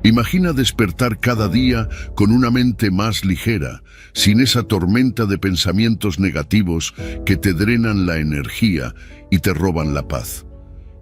Imagina despertar cada día con una mente más ligera, sin esa tormenta de pensamientos negativos que te drenan la energía y te roban la paz.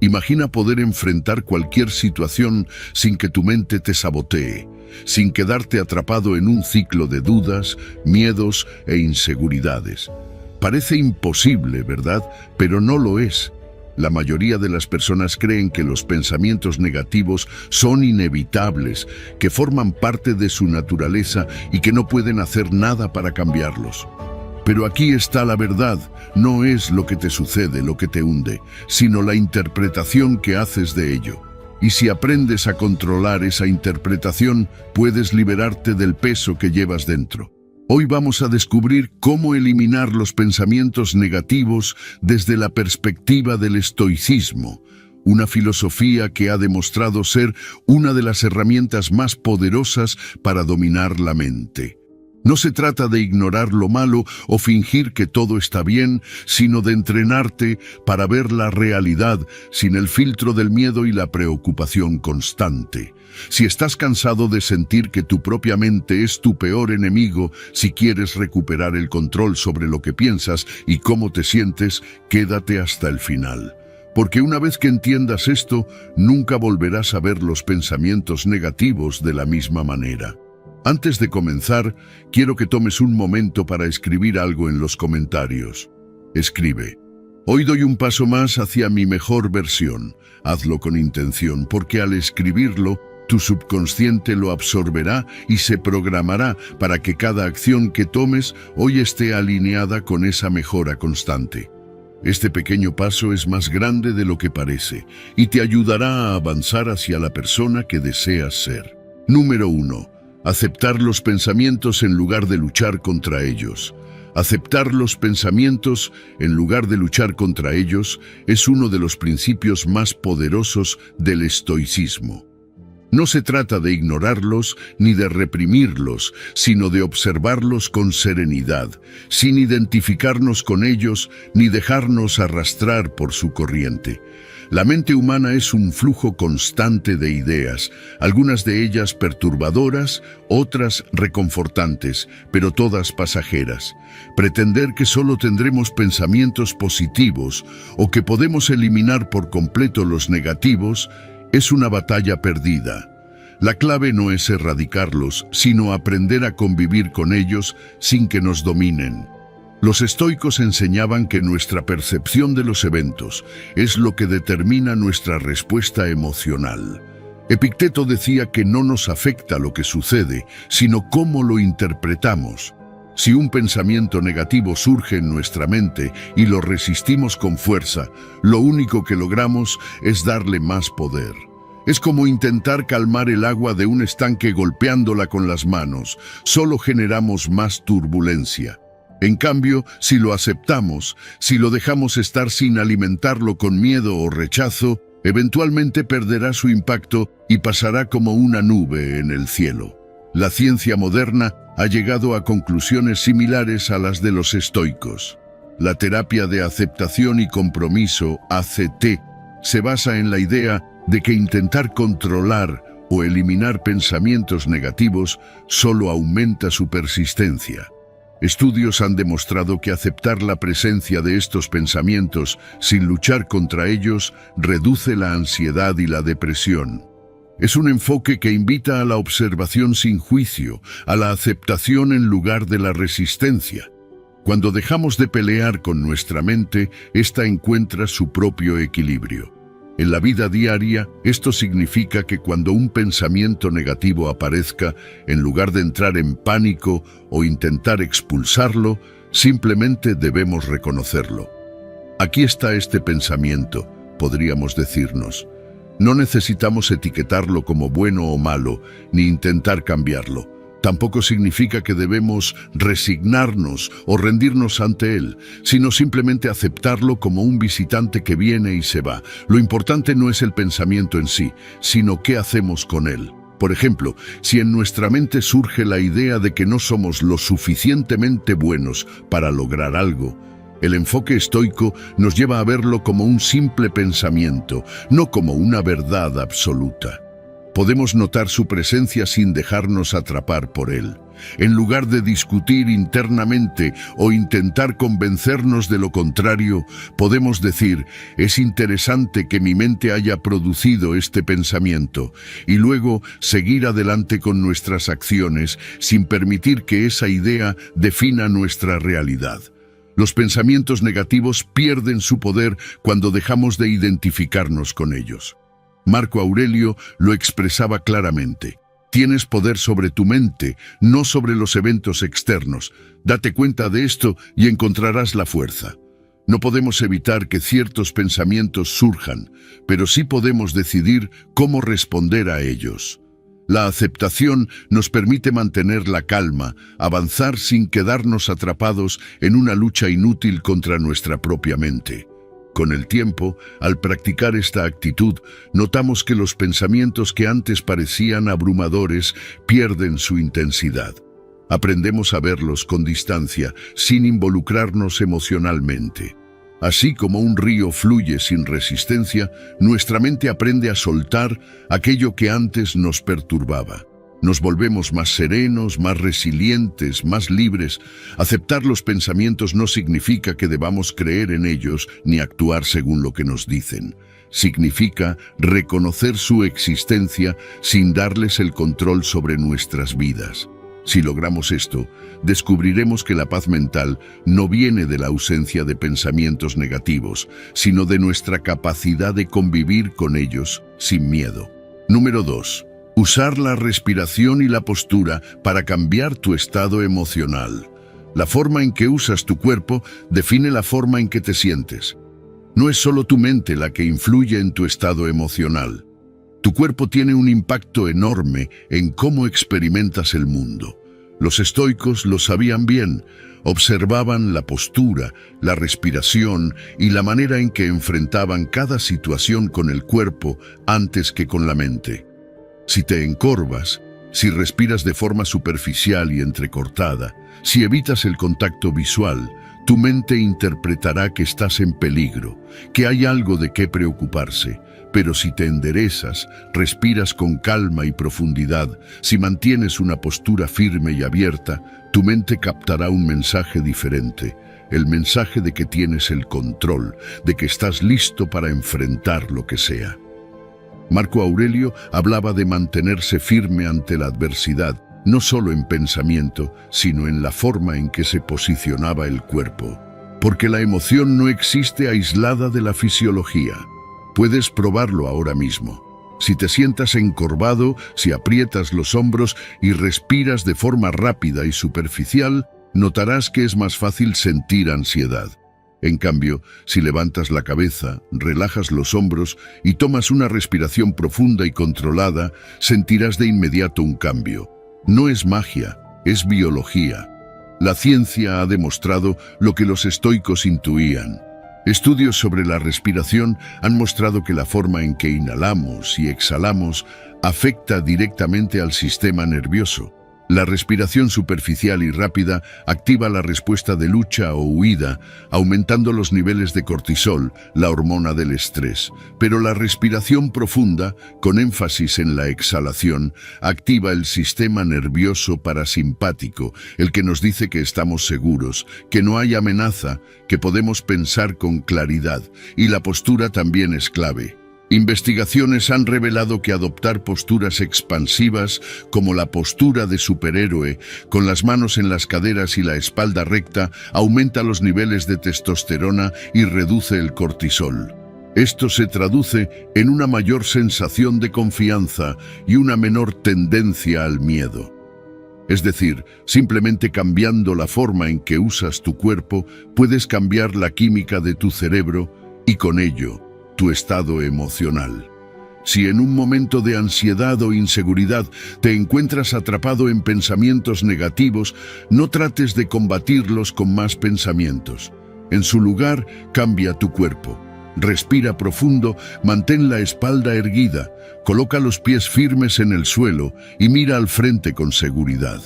Imagina poder enfrentar cualquier situación sin que tu mente te sabotee, sin quedarte atrapado en un ciclo de dudas, miedos e inseguridades. Parece imposible, ¿verdad? Pero no lo es. La mayoría de las personas creen que los pensamientos negativos son inevitables, que forman parte de su naturaleza y que no pueden hacer nada para cambiarlos. Pero aquí está la verdad, no es lo que te sucede lo que te hunde, sino la interpretación que haces de ello. Y si aprendes a controlar esa interpretación, puedes liberarte del peso que llevas dentro. Hoy vamos a descubrir cómo eliminar los pensamientos negativos desde la perspectiva del estoicismo, una filosofía que ha demostrado ser una de las herramientas más poderosas para dominar la mente. No se trata de ignorar lo malo o fingir que todo está bien, sino de entrenarte para ver la realidad sin el filtro del miedo y la preocupación constante. Si estás cansado de sentir que tu propia mente es tu peor enemigo, si quieres recuperar el control sobre lo que piensas y cómo te sientes, quédate hasta el final. Porque una vez que entiendas esto, nunca volverás a ver los pensamientos negativos de la misma manera. Antes de comenzar, quiero que tomes un momento para escribir algo en los comentarios. Escribe: hoy doy un paso más hacia mi mejor versión. Hazlo con intención, porque al escribirlo, tu subconsciente lo absorberá y se programará para que cada acción que tomes hoy esté alineada con esa mejora constante. Este pequeño paso es más grande de lo que parece y te ayudará a avanzar hacia la persona que deseas ser. Número 1. Aceptar los pensamientos en lugar de luchar contra ellos. Aceptar los pensamientos en lugar de luchar contra ellos es uno de los principios más poderosos del estoicismo. No se trata de ignorarlos ni de reprimirlos, sino de observarlos con serenidad, sin identificarnos con ellos ni dejarnos arrastrar por su corriente. La mente humana es un flujo constante de ideas, algunas de ellas perturbadoras, otras reconfortantes, pero todas pasajeras. Pretender que solo tendremos pensamientos positivos o que podemos eliminar por completo los negativos es una batalla perdida. La clave no es erradicarlos, sino aprender a convivir con ellos sin que nos dominen. Los estoicos enseñaban que nuestra percepción de los eventos es lo que determina nuestra respuesta emocional. Epicteto decía que no nos afecta lo que sucede, sino cómo lo interpretamos. Si un pensamiento negativo surge en nuestra mente y lo resistimos con fuerza, lo único que logramos es darle más poder. Es como intentar calmar el agua de un estanque golpeándola con las manos. Solo generamos más turbulencia. En cambio, si lo aceptamos, si lo dejamos estar sin alimentarlo con miedo o rechazo, eventualmente perderá su impacto y pasará como una nube en el cielo. La ciencia moderna ha llegado a conclusiones similares a las de los estoicos. La terapia de aceptación y compromiso, ACT, se basa en la idea de que intentar controlar o eliminar pensamientos negativos solo aumenta su persistencia. Estudios han demostrado que aceptar la presencia de estos pensamientos sin luchar contra ellos reduce la ansiedad y la depresión. Es un enfoque que invita a la observación sin juicio, a la aceptación en lugar de la resistencia. Cuando dejamos de pelear con nuestra mente, ésta encuentra su propio equilibrio. En la vida diaria, esto significa que cuando un pensamiento negativo aparezca, en lugar de entrar en pánico o intentar expulsarlo, simplemente debemos reconocerlo. Aquí está este pensamiento, podríamos decirnos. No necesitamos etiquetarlo como bueno o malo, ni intentar cambiarlo. Tampoco significa que debemos resignarnos o rendirnos ante él, sino simplemente aceptarlo como un visitante que viene y se va. Lo importante no es el pensamiento en sí, sino qué hacemos con él. Por ejemplo, si en nuestra mente surge la idea de que no somos lo suficientemente buenos para lograr algo, el enfoque estoico nos lleva a verlo como un simple pensamiento, no como una verdad absoluta. podemos notar su presencia sin dejarnos atrapar por él. En lugar de discutir internamente o intentar convencernos de lo contrario, podemos decir: es interesante que mi mente haya producido este pensamiento, y luego seguir adelante con nuestras acciones sin permitir que esa idea defina nuestra realidad. Los pensamientos negativos pierden su poder cuando dejamos de identificarnos con ellos. Marco Aurelio lo expresaba claramente: tienes poder sobre tu mente, no sobre los eventos externos. Date cuenta de esto y encontrarás la fuerza. No podemos evitar que ciertos pensamientos surjan, pero sí podemos decidir cómo responder a ellos. La aceptación nos permite mantener la calma, avanzar sin quedarnos atrapados en una lucha inútil contra nuestra propia mente. Con el tiempo, al practicar esta actitud, notamos que los pensamientos que antes parecían abrumadores pierden su intensidad. Aprendemos a verlos con distancia, sin involucrarnos emocionalmente. Así como un río fluye sin resistencia, nuestra mente aprende a soltar aquello que antes nos perturbaba. Nos volvemos más serenos, más resilientes, más libres. Aceptar los pensamientos no significa que debamos creer en ellos ni actuar según lo que nos dicen. Significa reconocer su existencia sin darles el control sobre nuestras vidas. Si logramos esto, descubriremos que la paz mental no viene de la ausencia de pensamientos negativos, sino de nuestra capacidad de convivir con ellos sin miedo. Número 2. Usar la respiración y la postura para cambiar tu estado emocional. La forma en que usas tu cuerpo define la forma en que te sientes. No es solo tu mente la que influye en tu estado emocional. Tu cuerpo tiene un impacto enorme en cómo experimentas el mundo. Los estoicos lo sabían bien, observaban la postura, la respiración y la manera en que enfrentaban cada situación con el cuerpo antes que con la mente. Si te encorvas, si respiras de forma superficial y entrecortada, si evitas el contacto visual, tu mente interpretará que estás en peligro, que hay algo de qué preocuparse. Pero si te enderezas, respiras con calma y profundidad, si mantienes una postura firme y abierta, tu mente captará un mensaje diferente, el mensaje de que tienes el control, de que estás listo para enfrentar lo que sea. Marco Aurelio hablaba de mantenerse firme ante la adversidad, no solo en pensamiento, sino en la forma en que se posicionaba el cuerpo. Porque la emoción no existe aislada de la fisiología. Puedes probarlo ahora mismo. Si te sientas encorvado, si aprietas los hombros y respiras de forma rápida y superficial, notarás que es más fácil sentir ansiedad. En cambio, si levantas la cabeza, relajas los hombros y tomas una respiración profunda y controlada, sentirás de inmediato un cambio. No es magia, es biología. La ciencia ha demostrado lo que los estoicos intuían. Estudios sobre la respiración han mostrado que la forma en que inhalamos y exhalamos afecta directamente al sistema nervioso. La respiración superficial y rápida activa la respuesta de lucha o huida, aumentando los niveles de cortisol, la hormona del estrés. Pero la respiración profunda, con énfasis en la exhalación, activa el sistema nervioso parasimpático, el que nos dice que estamos seguros, que no hay amenaza, que podemos pensar con claridad, y la postura también es clave. Investigaciones han revelado que adoptar posturas expansivas, como la postura de superhéroe, con las manos en las caderas y la espalda recta, aumenta los niveles de testosterona y reduce el cortisol. Esto se traduce en una mayor sensación de confianza y una menor tendencia al miedo. Es decir, simplemente cambiando la forma en que usas tu cuerpo, puedes cambiar la química de tu cerebro y con ello, tu estado emocional. Si en un momento de ansiedad o inseguridad te encuentras atrapado en pensamientos negativos, no trates de combatirlos con más pensamientos. En su lugar, cambia tu cuerpo. Respira profundo, mantén la espalda erguida, coloca los pies firmes en el suelo y mira al frente con seguridad.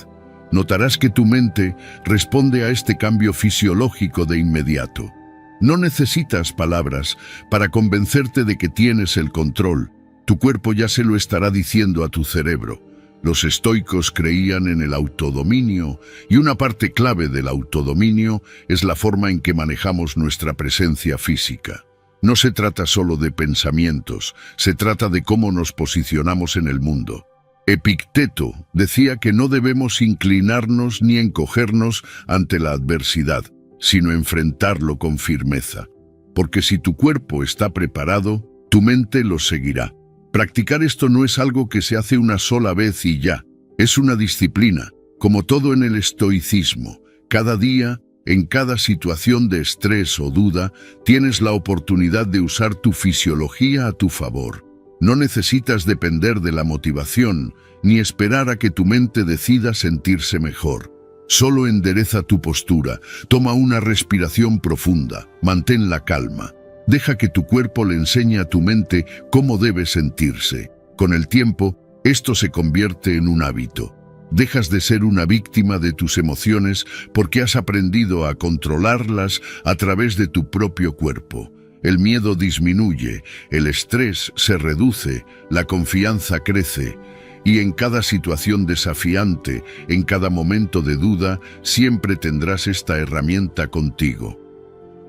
Notarás que tu mente responde a este cambio fisiológico de inmediato. No necesitas palabras para convencerte de que tienes el control. Tu cuerpo ya se lo estará diciendo a tu cerebro. Los estoicos creían en el autodominio, y una parte clave del autodominio es la forma en que manejamos nuestra presencia física. No se trata solo de pensamientos, se trata de cómo nos posicionamos en el mundo. Epicteto decía que no debemos inclinarnos ni encogernos ante la adversidad, sino enfrentarlo con firmeza. Porque si tu cuerpo está preparado, tu mente lo seguirá. Practicar esto no es algo que se hace una sola vez y ya. Es una disciplina, como todo en el estoicismo. Cada día, en cada situación de estrés o duda, tienes la oportunidad de usar tu fisiología a tu favor. No necesitas depender de la motivación, ni esperar a que tu mente decida sentirse mejor. Solo endereza tu postura, toma una respiración profunda, mantén la calma. Deja que tu cuerpo le enseñe a tu mente cómo debe sentirse. Con el tiempo, esto se convierte en un hábito. Dejas de ser una víctima de tus emociones porque has aprendido a controlarlas a través de tu propio cuerpo. El miedo disminuye, el estrés se reduce, la confianza crece. Y en cada situación desafiante, en cada momento de duda, siempre tendrás esta herramienta contigo.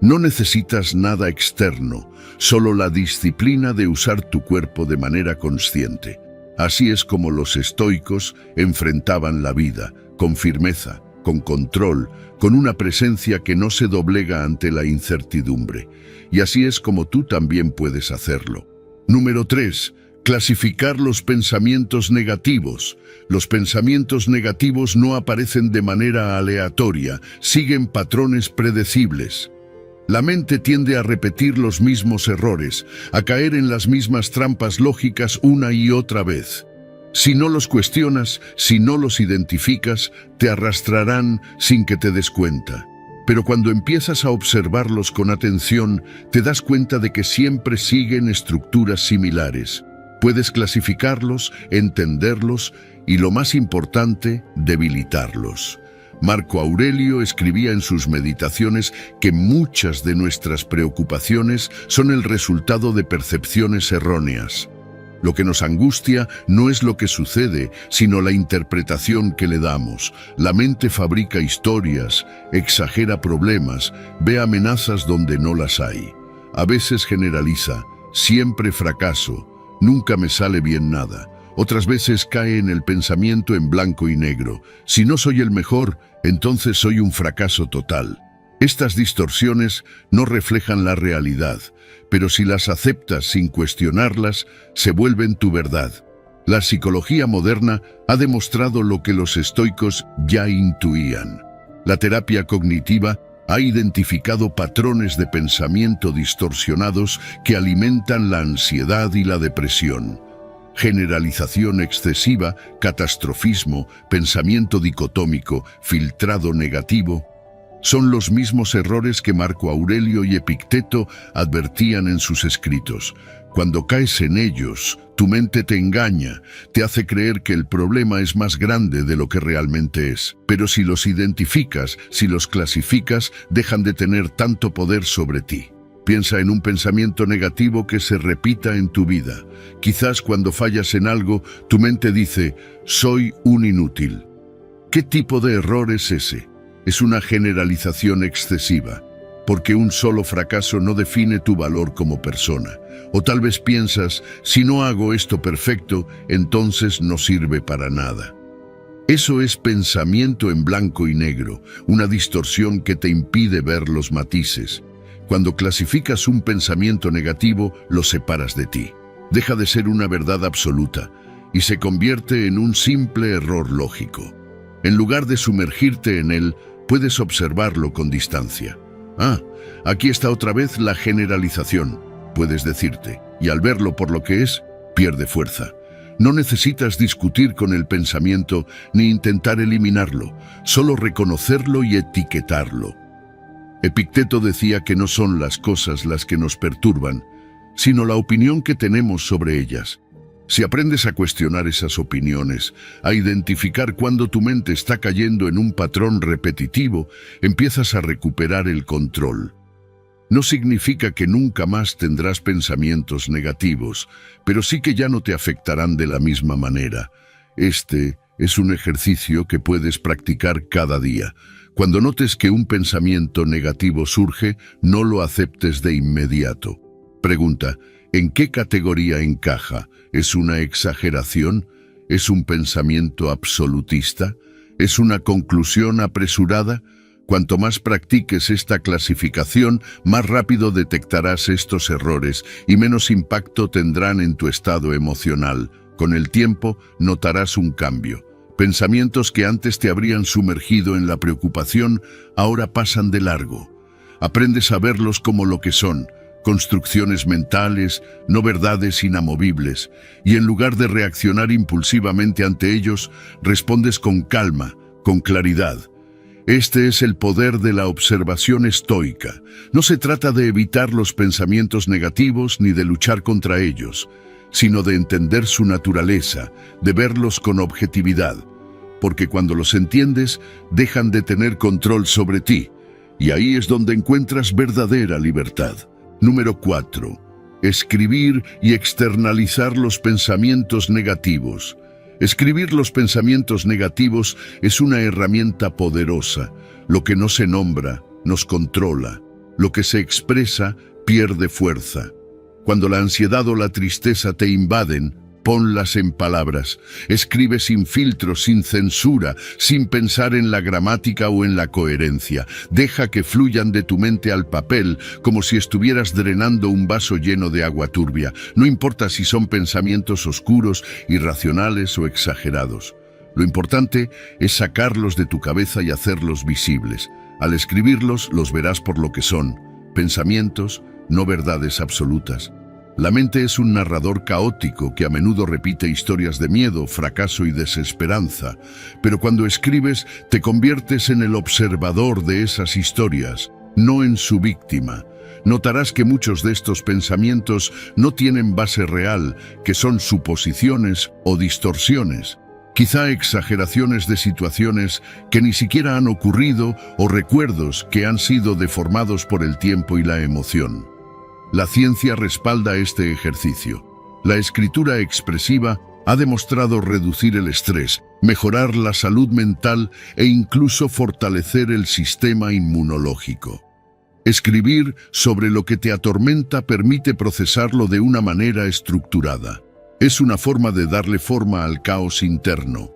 No necesitas nada externo, solo la disciplina de usar tu cuerpo de manera consciente. Así es como los estoicos enfrentaban la vida, con firmeza, con control, con una presencia que no se doblega ante la incertidumbre. Y así es como tú también puedes hacerlo. Número 3. Clasificar los pensamientos negativos. Los pensamientos negativos no aparecen de manera aleatoria, siguen patrones predecibles. La mente tiende a repetir los mismos errores, a caer en las mismas trampas lógicas una y otra vez. Si no los cuestionas, si no los identificas, te arrastrarán sin que te des cuenta. Pero cuando empiezas a observarlos con atención, te das cuenta de que siempre siguen estructuras similares. Puedes clasificarlos, entenderlos y, lo más importante, debilitarlos. Marco Aurelio escribía en sus meditaciones que muchas de nuestras preocupaciones son el resultado de percepciones erróneas. Lo que nos angustia no es lo que sucede, sino la interpretación que le damos. La mente fabrica historias, exagera problemas, ve amenazas donde no las hay. A veces generaliza, siempre fracaso, nunca me sale bien nada. Otras veces cae en el pensamiento en blanco y negro. Si no soy el mejor, entonces soy un fracaso total. Estas distorsiones no reflejan la realidad, pero si las aceptas sin cuestionarlas, se vuelven tu verdad. La psicología moderna ha demostrado lo que los estoicos ya intuían. La terapia cognitiva ha identificado patrones de pensamiento distorsionados que alimentan la ansiedad y la depresión. Generalización excesiva, catastrofismo, pensamiento dicotómico, filtrado negativo, son los mismos errores que Marco Aurelio y Epicteto advertían en sus escritos. Cuando caes en ellos, tu mente te engaña, te hace creer que el problema es más grande de lo que realmente es. Pero si los identificas, si los clasificas, dejan de tener tanto poder sobre ti. Piensa en un pensamiento negativo que se repita en tu vida. Quizás cuando fallas en algo, tu mente dice, soy un inútil. ¿Qué tipo de error es ese? Es una generalización excesiva, porque un solo fracaso no define tu valor como persona. O tal vez piensas, si no hago esto perfecto, entonces no sirve para nada. Eso es pensamiento en blanco y negro, una distorsión que te impide ver los matices. Cuando clasificas un pensamiento negativo, lo separas de ti. Deja de ser una verdad absoluta y se convierte en un simple error lógico. En lugar de sumergirte en él, puedes observarlo con distancia. Aquí está otra vez la generalización, puedes decirte, y al verlo por lo que es, pierde fuerza. No necesitas discutir con el pensamiento ni intentar eliminarlo, solo reconocerlo y etiquetarlo. Epicteto decía que no son las cosas las que nos perturban, sino la opinión que tenemos sobre ellas. Si aprendes a cuestionar esas opiniones, a identificar cuando tu mente está cayendo en un patrón repetitivo, empiezas a recuperar el control. No significa que nunca más tendrás pensamientos negativos, pero sí que ya no te afectarán de la misma manera. Este es un ejercicio que puedes practicar cada día. Cuando notes que un pensamiento negativo surge, no lo aceptes de inmediato. Pregunta, ¿en qué categoría encaja? ¿Es una exageración? ¿Es un pensamiento absolutista? ¿Es una conclusión apresurada? Cuanto más practiques esta clasificación, más rápido detectarás estos errores y menos impacto tendrán en tu estado emocional. Con el tiempo, notarás un cambio. Pensamientos que antes te habrían sumergido en la preocupación, ahora pasan de largo. Aprendes a verlos como lo que son, construcciones mentales, no verdades inamovibles, y en lugar de reaccionar impulsivamente ante ellos, respondes con calma, con claridad. Este es el poder de la observación estoica. No se trata de evitar los pensamientos negativos ni de luchar contra ellos, sino de entender su naturaleza, de verlos con objetividad, porque cuando los entiendes, dejan de tener control sobre ti, y ahí es donde encuentras verdadera libertad. Número 4. Escribir y externalizar los pensamientos negativos. Escribir los pensamientos negativos es una herramienta poderosa. Lo que no se nombra, nos controla. Lo que se expresa, pierde fuerza. Cuando la ansiedad o la tristeza te invaden, ponlas en palabras. Escribe sin filtro, sin censura, sin pensar en la gramática o en la coherencia. Deja que fluyan de tu mente al papel, como si estuvieras drenando un vaso lleno de agua turbia. No importa si son pensamientos oscuros, irracionales o exagerados. Lo importante es sacarlos de tu cabeza y hacerlos visibles. Al escribirlos, los verás por lo que son: pensamientos, no verdades absolutas. La mente es un narrador caótico que a menudo repite historias de miedo, fracaso y desesperanza, pero cuando escribes te conviertes en el observador de esas historias, no en su víctima. Notarás que muchos de estos pensamientos no tienen base real, que son suposiciones o distorsiones. Quizá exageraciones de situaciones que ni siquiera han ocurrido o recuerdos que han sido deformados por el tiempo y la emoción. La ciencia respalda este ejercicio. La escritura expresiva ha demostrado reducir el estrés, mejorar la salud mental e incluso fortalecer el sistema inmunológico. Escribir sobre lo que te atormenta permite procesarlo de una manera estructurada. Es una forma de darle forma al caos interno.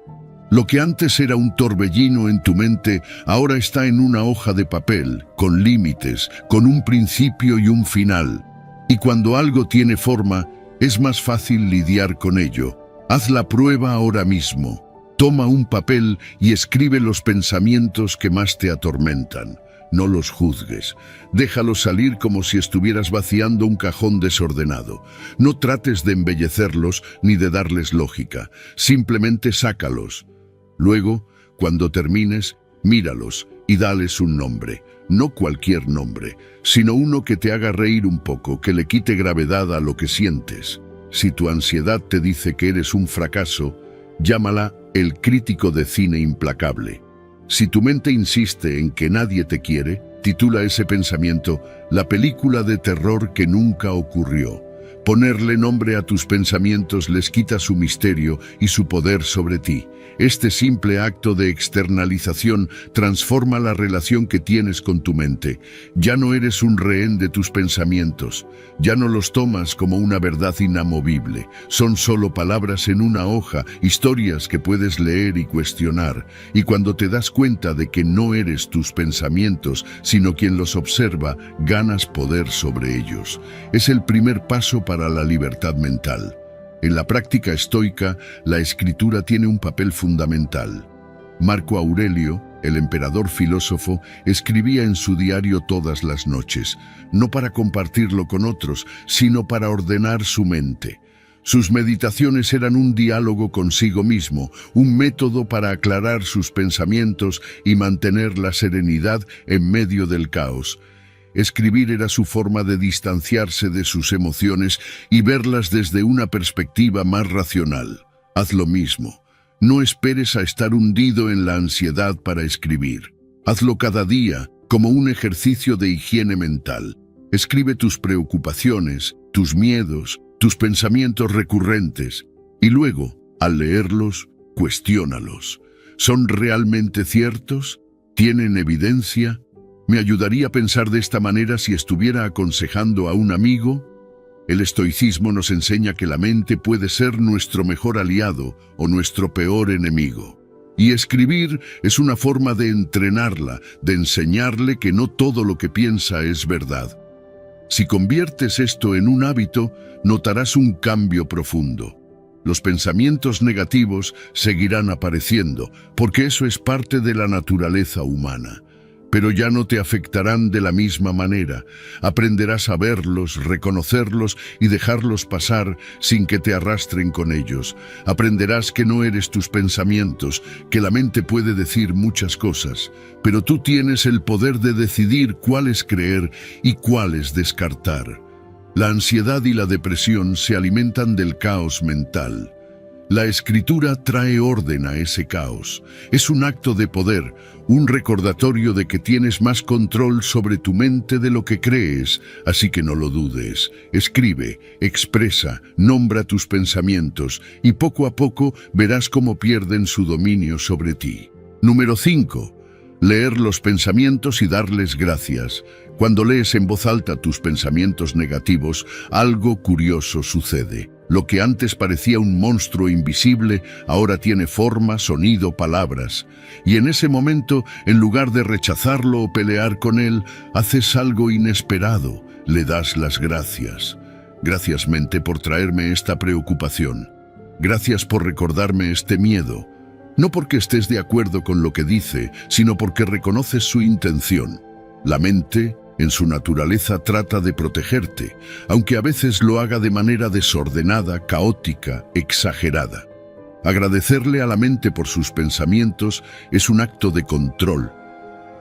Lo que antes era un torbellino en tu mente, ahora está en una hoja de papel, con límites, con un principio y un final. Y cuando algo tiene forma, es más fácil lidiar con ello. Haz la prueba ahora mismo. Toma un papel y escribe los pensamientos que más te atormentan. No los juzgues. Déjalos salir como si estuvieras vaciando un cajón desordenado. No trates de embellecerlos ni de darles lógica. Simplemente sácalos. Luego, cuando termines, míralos y dales un nombre. No cualquier nombre, sino uno que te haga reír un poco, que le quite gravedad a lo que sientes. Si tu ansiedad te dice que eres un fracaso, llámala el crítico de cine implacable. Si tu mente insiste en que nadie te quiere, titula ese pensamiento la película de terror que nunca ocurrió. Ponerle nombre a tus pensamientos les quita su misterio y su poder sobre ti. Este simple acto de externalización transforma la relación que tienes con tu mente. Ya no eres un rehén de tus pensamientos. Ya no los tomas como una verdad inamovible. Son solo palabras en una hoja, historias que puedes leer y cuestionar. Y cuando te das cuenta de que no eres tus pensamientos, sino quien los observa, ganas poder sobre ellos. Es el primer paso para la libertad mental. En la práctica estoica, la escritura tiene un papel fundamental. Marco Aurelio, el emperador filósofo, escribía en su diario todas las noches, no para compartirlo con otros, sino para ordenar su mente. Sus meditaciones eran un diálogo consigo mismo, un método para aclarar sus pensamientos y mantener la serenidad en medio del caos. Escribir era su forma de distanciarse de sus emociones y verlas desde una perspectiva más racional. Haz lo mismo. No esperes a estar hundido en la ansiedad para escribir. Hazlo cada día, como un ejercicio de higiene mental. Escribe tus preocupaciones, tus miedos, tus pensamientos recurrentes, y luego, al leerlos, cuestiónalos. ¿Son realmente ciertos? ¿Tienen evidencia? ¿Me ayudaría a pensar de esta manera si estuviera aconsejando a un amigo? El estoicismo nos enseña que la mente puede ser nuestro mejor aliado o nuestro peor enemigo. Y escribir es una forma de entrenarla, de enseñarle que no todo lo que piensa es verdad. Si conviertes esto en un hábito, notarás un cambio profundo. Los pensamientos negativos seguirán apareciendo, porque eso es parte de la naturaleza humana. Pero ya no te afectarán de la misma manera. Aprenderás a verlos, reconocerlos y dejarlos pasar sin que te arrastren con ellos. Aprenderás que no eres tus pensamientos, que la mente puede decir muchas cosas, pero tú tienes el poder de decidir cuáles creer y cuáles descartar. La ansiedad y la depresión se alimentan del caos mental. La escritura trae orden a ese caos. Es un acto de poder, un recordatorio de que tienes más control sobre tu mente de lo que crees, así que no lo dudes. Escribe, expresa, nombra tus pensamientos y poco a poco verás cómo pierden su dominio sobre ti. Número 5. Leer los pensamientos y darles gracias. Cuando lees en voz alta tus pensamientos negativos, algo curioso sucede. Lo que antes parecía un monstruo invisible, ahora tiene forma, sonido, palabras. Y en ese momento, en lugar de rechazarlo o pelear con él, haces algo inesperado, le das las gracias. Gracias, mente, por traerme esta preocupación. Gracias por recordarme este miedo. No porque estés de acuerdo con lo que dice, sino porque reconoces su intención. La mente, en su naturaleza, trata de protegerte, aunque a veces lo haga de manera desordenada, caótica, exagerada. Agradecerle a la mente por sus pensamientos es un acto de control.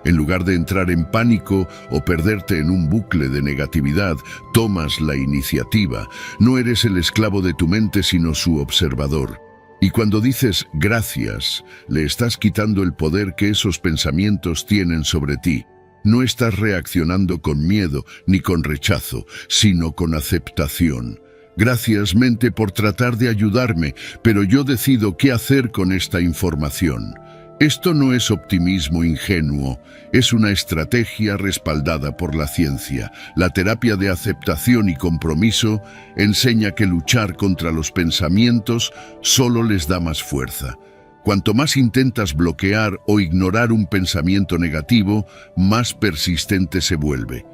En lugar de entrar en pánico o perderte en un bucle de negatividad, tomas la iniciativa. No eres el esclavo de tu mente, sino su observador. Y cuando dices gracias, le estás quitando el poder que esos pensamientos tienen sobre ti. No estás reaccionando con miedo ni con rechazo, sino con aceptación. Gracias, mente, por tratar de ayudarme, pero yo decido qué hacer con esta información. Esto no es optimismo ingenuo, es una estrategia respaldada por la ciencia. La terapia de aceptación y compromiso enseña que luchar contra los pensamientos solo les da más fuerza. Cuanto más intentas bloquear o ignorar un pensamiento negativo, más persistente se vuelve.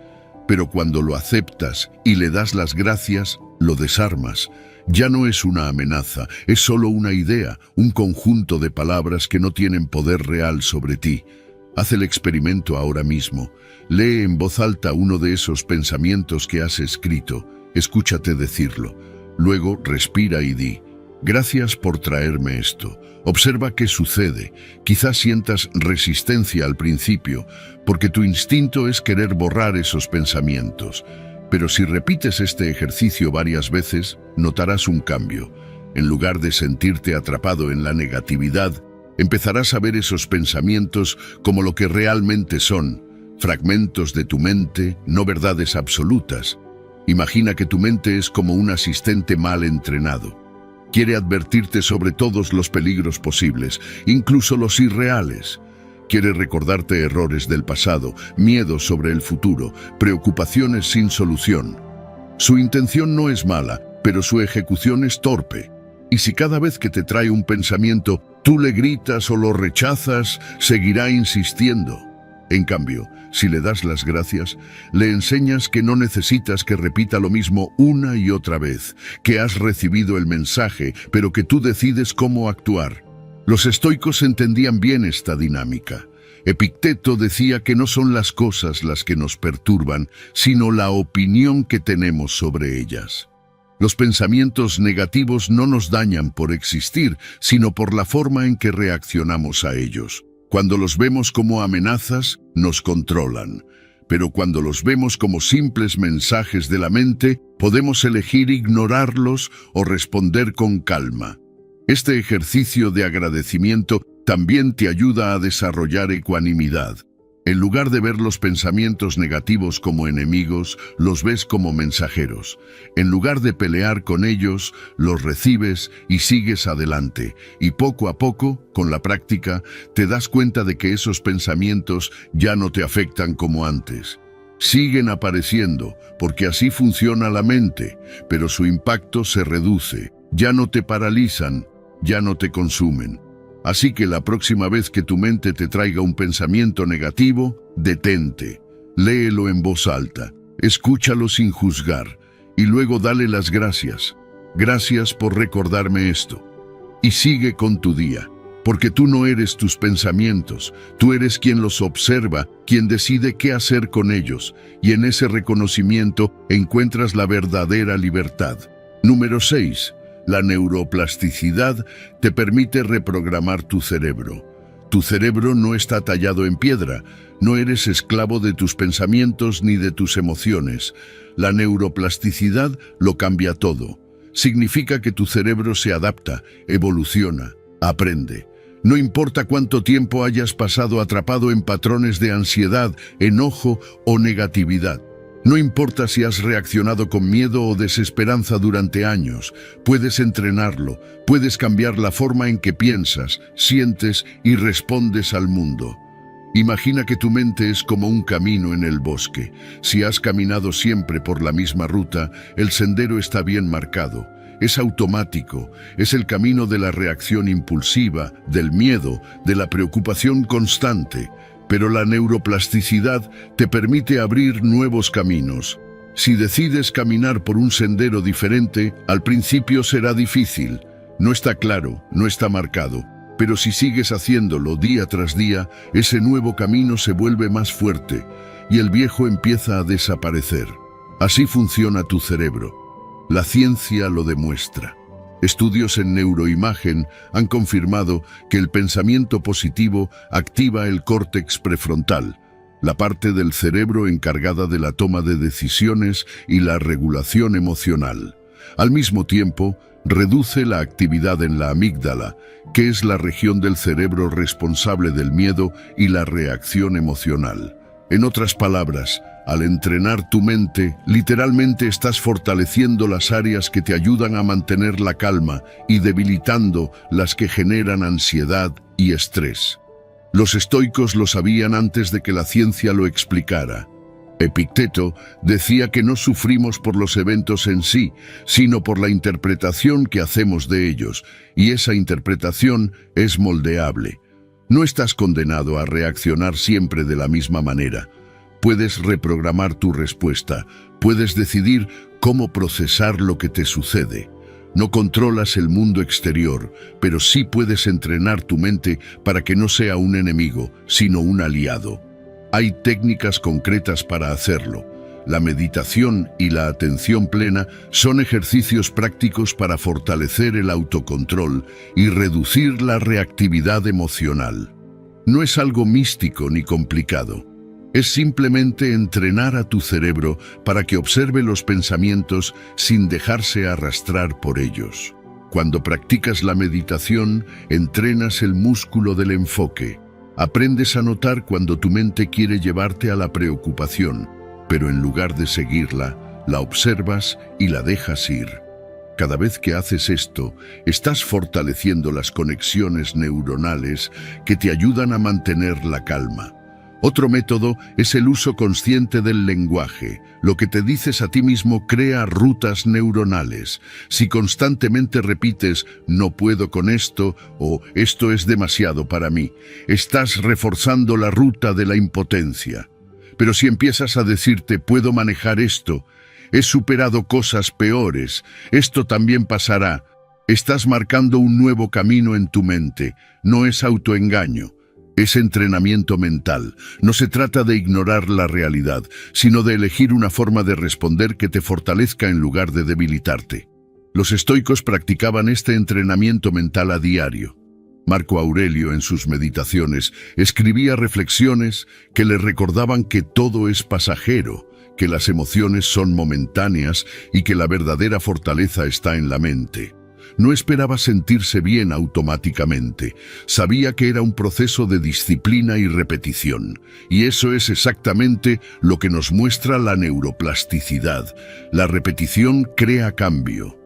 Pero cuando lo aceptas y le das las gracias, lo desarmas. Ya no es una amenaza, es solo una idea, un conjunto de palabras que no tienen poder real sobre ti. Haz el experimento ahora mismo. Lee en voz alta uno de esos pensamientos que has escrito. Escúchate decirlo. Luego respira y di: gracias por traerme esto. Observa qué sucede. Quizás sientas resistencia al principio, porque tu instinto es querer borrar esos pensamientos. Pero si repites este ejercicio varias veces, notarás un cambio. En lugar de sentirte atrapado en la negatividad, empezarás a ver esos pensamientos como lo que realmente son, fragmentos de tu mente, no verdades absolutas. Imagina que tu mente es como un asistente mal entrenado. Quiere advertirte sobre todos los peligros posibles, incluso los irreales. Quiere recordarte errores del pasado, miedos sobre el futuro, preocupaciones sin solución. Su intención no es mala, pero su ejecución es torpe. Y si cada vez que te trae un pensamiento, tú le gritas o lo rechazas, seguirá insistiendo. En cambio, si le das las gracias, le enseñas que no necesitas que repita lo mismo una y otra vez, que has recibido el mensaje, pero que tú decides cómo actuar. Los estoicos entendían bien esta dinámica. Epicteto decía que no son las cosas las que nos perturban, sino la opinión que tenemos sobre ellas. Los pensamientos negativos no nos dañan por existir, sino por la forma en que reaccionamos a ellos. Cuando los vemos como amenazas, nos controlan. Pero cuando los vemos como simples mensajes de la mente, podemos elegir ignorarlos o responder con calma. Este ejercicio de agradecimiento también te ayuda a desarrollar ecuanimidad. En lugar de ver los pensamientos negativos como enemigos, los ves como mensajeros. En lugar de pelear con ellos, los recibes y sigues adelante. Y poco a poco, con la práctica, te das cuenta de que esos pensamientos ya no te afectan como antes. Siguen apareciendo, porque así funciona la mente, pero su impacto se reduce. Ya no te paralizan, ya no te consumen. Así que la próxima vez que tu mente te traiga un pensamiento negativo, detente, léelo en voz alta, escúchalo sin juzgar y luego dale las gracias. Gracias por recordarme esto. Y sigue con tu día, porque tú no eres tus pensamientos, tú eres quien los observa, quien decide qué hacer con ellos, y en ese reconocimiento encuentras la verdadera libertad. Número 6. La neuroplasticidad te permite reprogramar tu cerebro. Tu cerebro no está tallado en piedra, no eres esclavo de tus pensamientos ni de tus emociones. La neuroplasticidad lo cambia todo. Significa que tu cerebro se adapta, evoluciona, aprende. No importa cuánto tiempo hayas pasado atrapado en patrones de ansiedad, enojo o negatividad. No importa si has reaccionado con miedo o desesperanza durante años, puedes entrenarlo, puedes cambiar la forma en que piensas, sientes y respondes al mundo. Imagina que tu mente es como un camino en el bosque. Si has caminado siempre por la misma ruta, el sendero está bien marcado. Es automático, es el camino de la reacción impulsiva, del miedo, de la preocupación constante. Pero la neuroplasticidad te permite abrir nuevos caminos. Si decides caminar por un sendero diferente, al principio será difícil. No está claro, no está marcado. Pero si sigues haciéndolo día tras día, ese nuevo camino se vuelve más fuerte y el viejo empieza a desaparecer. Así funciona tu cerebro. La ciencia lo demuestra. Estudios en neuroimagen han confirmado que el pensamiento positivo activa el córtex prefrontal, la parte del cerebro encargada de la toma de decisiones y la regulación emocional. Al mismo tiempo, reduce la actividad en la amígdala, que es la región del cerebro responsable del miedo y la reacción emocional. En otras palabras, al entrenar tu mente, literalmente estás fortaleciendo las áreas que te ayudan a mantener la calma y debilitando las que generan ansiedad y estrés. Los estoicos lo sabían antes de que la ciencia lo explicara. Epicteto decía que no sufrimos por los eventos en sí, sino por la interpretación que hacemos de ellos, y esa interpretación es moldeable. No estás condenado a reaccionar siempre de la misma manera. Puedes reprogramar tu respuesta, puedes decidir cómo procesar lo que te sucede. No controlas el mundo exterior, pero sí puedes entrenar tu mente para que no sea un enemigo, sino un aliado. Hay técnicas concretas para hacerlo. La meditación y la atención plena son ejercicios prácticos para fortalecer el autocontrol y reducir la reactividad emocional. No es algo místico ni complicado. Es simplemente entrenar a tu cerebro para que observe los pensamientos sin dejarse arrastrar por ellos. Cuando practicas la meditación, entrenas el músculo del enfoque. Aprendes a notar cuando tu mente quiere llevarte a la preocupación, pero en lugar de seguirla, la observas y la dejas ir. Cada vez que haces esto, estás fortaleciendo las conexiones neuronales que te ayudan a mantener la calma. Otro método es el uso consciente del lenguaje. Lo que te dices a ti mismo crea rutas neuronales. Si constantemente repites «no puedo con esto» o «esto es demasiado para mí», estás reforzando la ruta de la impotencia. Pero si empiezas a decirte «puedo manejar esto», «he superado cosas peores», «esto también pasará», estás marcando un nuevo camino en tu mente. No es autoengaño. Es entrenamiento mental. No se trata de ignorar la realidad, sino de elegir una forma de responder que te fortalezca en lugar de debilitarte. Los estoicos practicaban este entrenamiento mental a diario. Marco Aurelio, en sus meditaciones, escribía reflexiones que le recordaban que todo es pasajero, que las emociones son momentáneas y que la verdadera fortaleza está en la mente. No esperaba sentirse bien automáticamente. Sabía que era un proceso de disciplina y repetición. Y eso es exactamente lo que nos muestra la neuroplasticidad. La repetición crea cambio.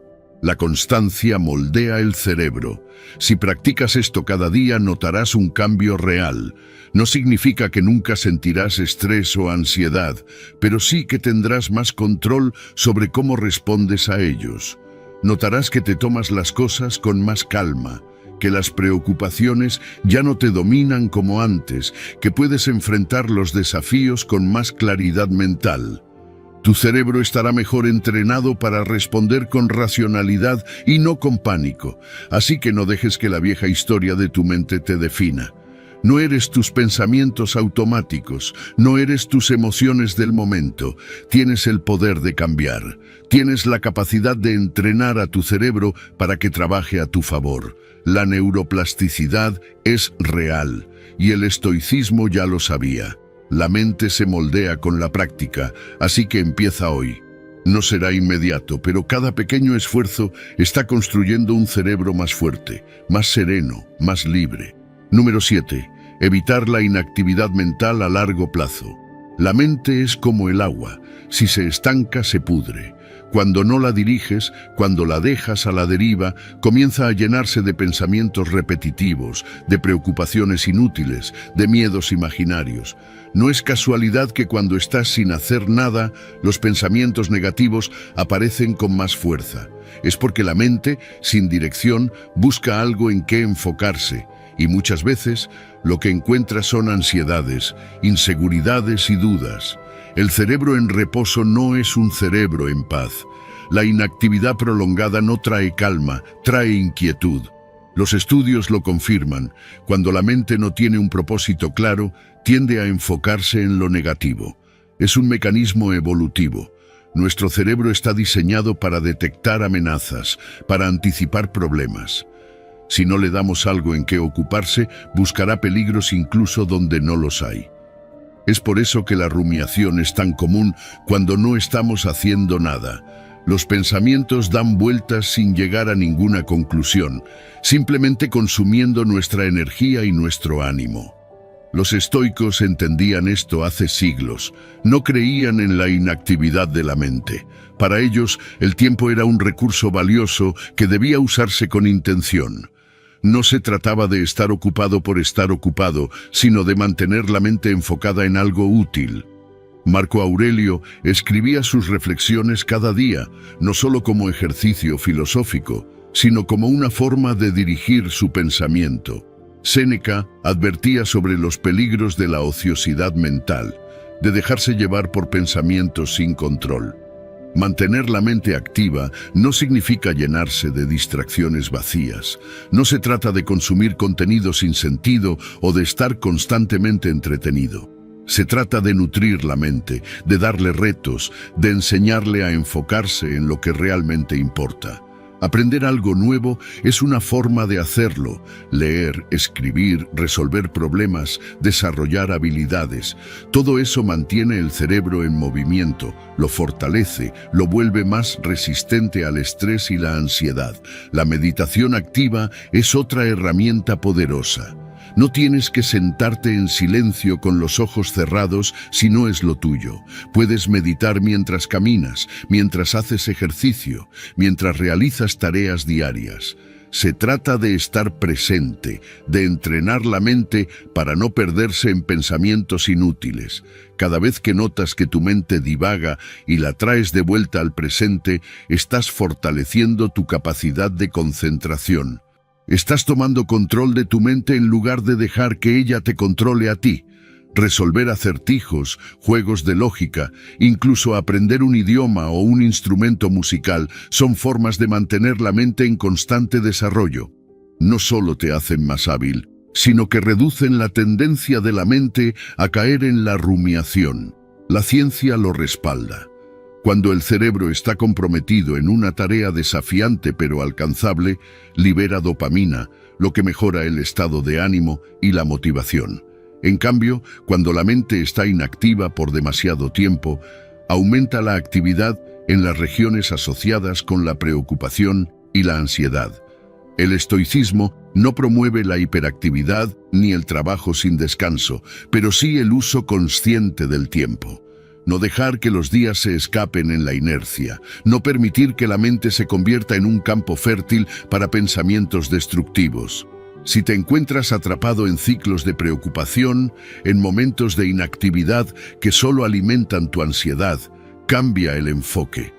La constancia moldea el cerebro. Si practicas esto cada día, notarás un cambio real. No significa que nunca sentirás estrés o ansiedad, pero sí que tendrás más control sobre cómo respondes a ellos. Notarás que te tomas las cosas con más calma, que las preocupaciones ya no te dominan como antes, que puedes enfrentar los desafíos con más claridad mental. Tu cerebro estará mejor entrenado para responder con racionalidad y no con pánico, así que no dejes que la vieja historia de tu mente te defina. No eres tus pensamientos automáticos, no eres tus emociones del momento. Tienes el poder de cambiar. Tienes la capacidad de entrenar a tu cerebro para que trabaje a tu favor. La neuroplasticidad es real, y el estoicismo ya lo sabía. La mente se moldea con la práctica, así que empieza hoy. No será inmediato, pero cada pequeño esfuerzo está construyendo un cerebro más fuerte, más sereno, más libre. Número 7. Evitar la inactividad mental a largo plazo. La mente es como el agua. Si se estanca, se pudre. Cuando no la diriges, cuando la dejas a la deriva, comienza a llenarse de pensamientos repetitivos, de preocupaciones inútiles, de miedos imaginarios. No es casualidad que cuando estás sin hacer nada, los pensamientos negativos aparecen con más fuerza. Es porque la mente, sin dirección, busca algo en qué enfocarse, y muchas veces lo que encuentra son ansiedades, inseguridades y dudas. El cerebro en reposo no es un cerebro en paz. La inactividad prolongada no trae calma, trae inquietud. Los estudios lo confirman. Cuando la mente no tiene un propósito claro, tiende a enfocarse en lo negativo. Es un mecanismo evolutivo. Nuestro cerebro está diseñado para detectar amenazas, para anticipar problemas. Si no le damos algo en qué ocuparse, buscará peligros incluso donde no los hay. Es por eso que la rumiación es tan común cuando no estamos haciendo nada. Los pensamientos dan vueltas sin llegar a ninguna conclusión, simplemente consumiendo nuestra energía y nuestro ánimo. Los estoicos entendían esto hace siglos. No creían en la inactividad de la mente. Para ellos, el tiempo era un recurso valioso que debía usarse con intención. No se trataba de estar ocupado por estar ocupado, sino de mantener la mente enfocada en algo útil. Marco Aurelio escribía sus reflexiones cada día, no solo como ejercicio filosófico, sino como una forma de dirigir su pensamiento. Séneca advertía sobre los peligros de la ociosidad mental, de dejarse llevar por pensamientos sin control. Mantener la mente activa no significa llenarse de distracciones vacías. No se trata de consumir contenido sin sentido o de estar constantemente entretenido. Se trata de nutrir la mente, de darle retos, de enseñarle a enfocarse en lo que realmente importa. Aprender algo nuevo es una forma de hacerlo. Leer, escribir, resolver problemas, desarrollar habilidades. Todo eso mantiene el cerebro en movimiento, lo fortalece, lo vuelve más resistente al estrés y la ansiedad. La meditación activa es otra herramienta poderosa. No tienes que sentarte en silencio con los ojos cerrados si no es lo tuyo. Puedes meditar mientras caminas, mientras haces ejercicio, mientras realizas tareas diarias. Se trata de estar presente, de entrenar la mente para no perderse en pensamientos inútiles. Cada vez que notas que tu mente divaga y la traes de vuelta al presente, estás fortaleciendo tu capacidad de concentración. Estás tomando control de tu mente en lugar de dejar que ella te controle a ti. Resolver acertijos, juegos de lógica, incluso aprender un idioma o un instrumento musical son formas de mantener la mente en constante desarrollo. No solo te hacen más hábil, sino que reducen la tendencia de la mente a caer en la rumiación. La ciencia lo respalda. Cuando el cerebro está comprometido en una tarea desafiante pero alcanzable, libera dopamina, lo que mejora el estado de ánimo y la motivación. En cambio, cuando la mente está inactiva por demasiado tiempo, aumenta la actividad en las regiones asociadas con la preocupación y la ansiedad. El estoicismo no promueve la hiperactividad ni el trabajo sin descanso, pero sí el uso consciente del tiempo. No dejar que los días se escapen en la inercia, no permitir que la mente se convierta en un campo fértil para pensamientos destructivos. Si te encuentras atrapado en ciclos de preocupación, en momentos de inactividad que solo alimentan tu ansiedad, cambia el enfoque.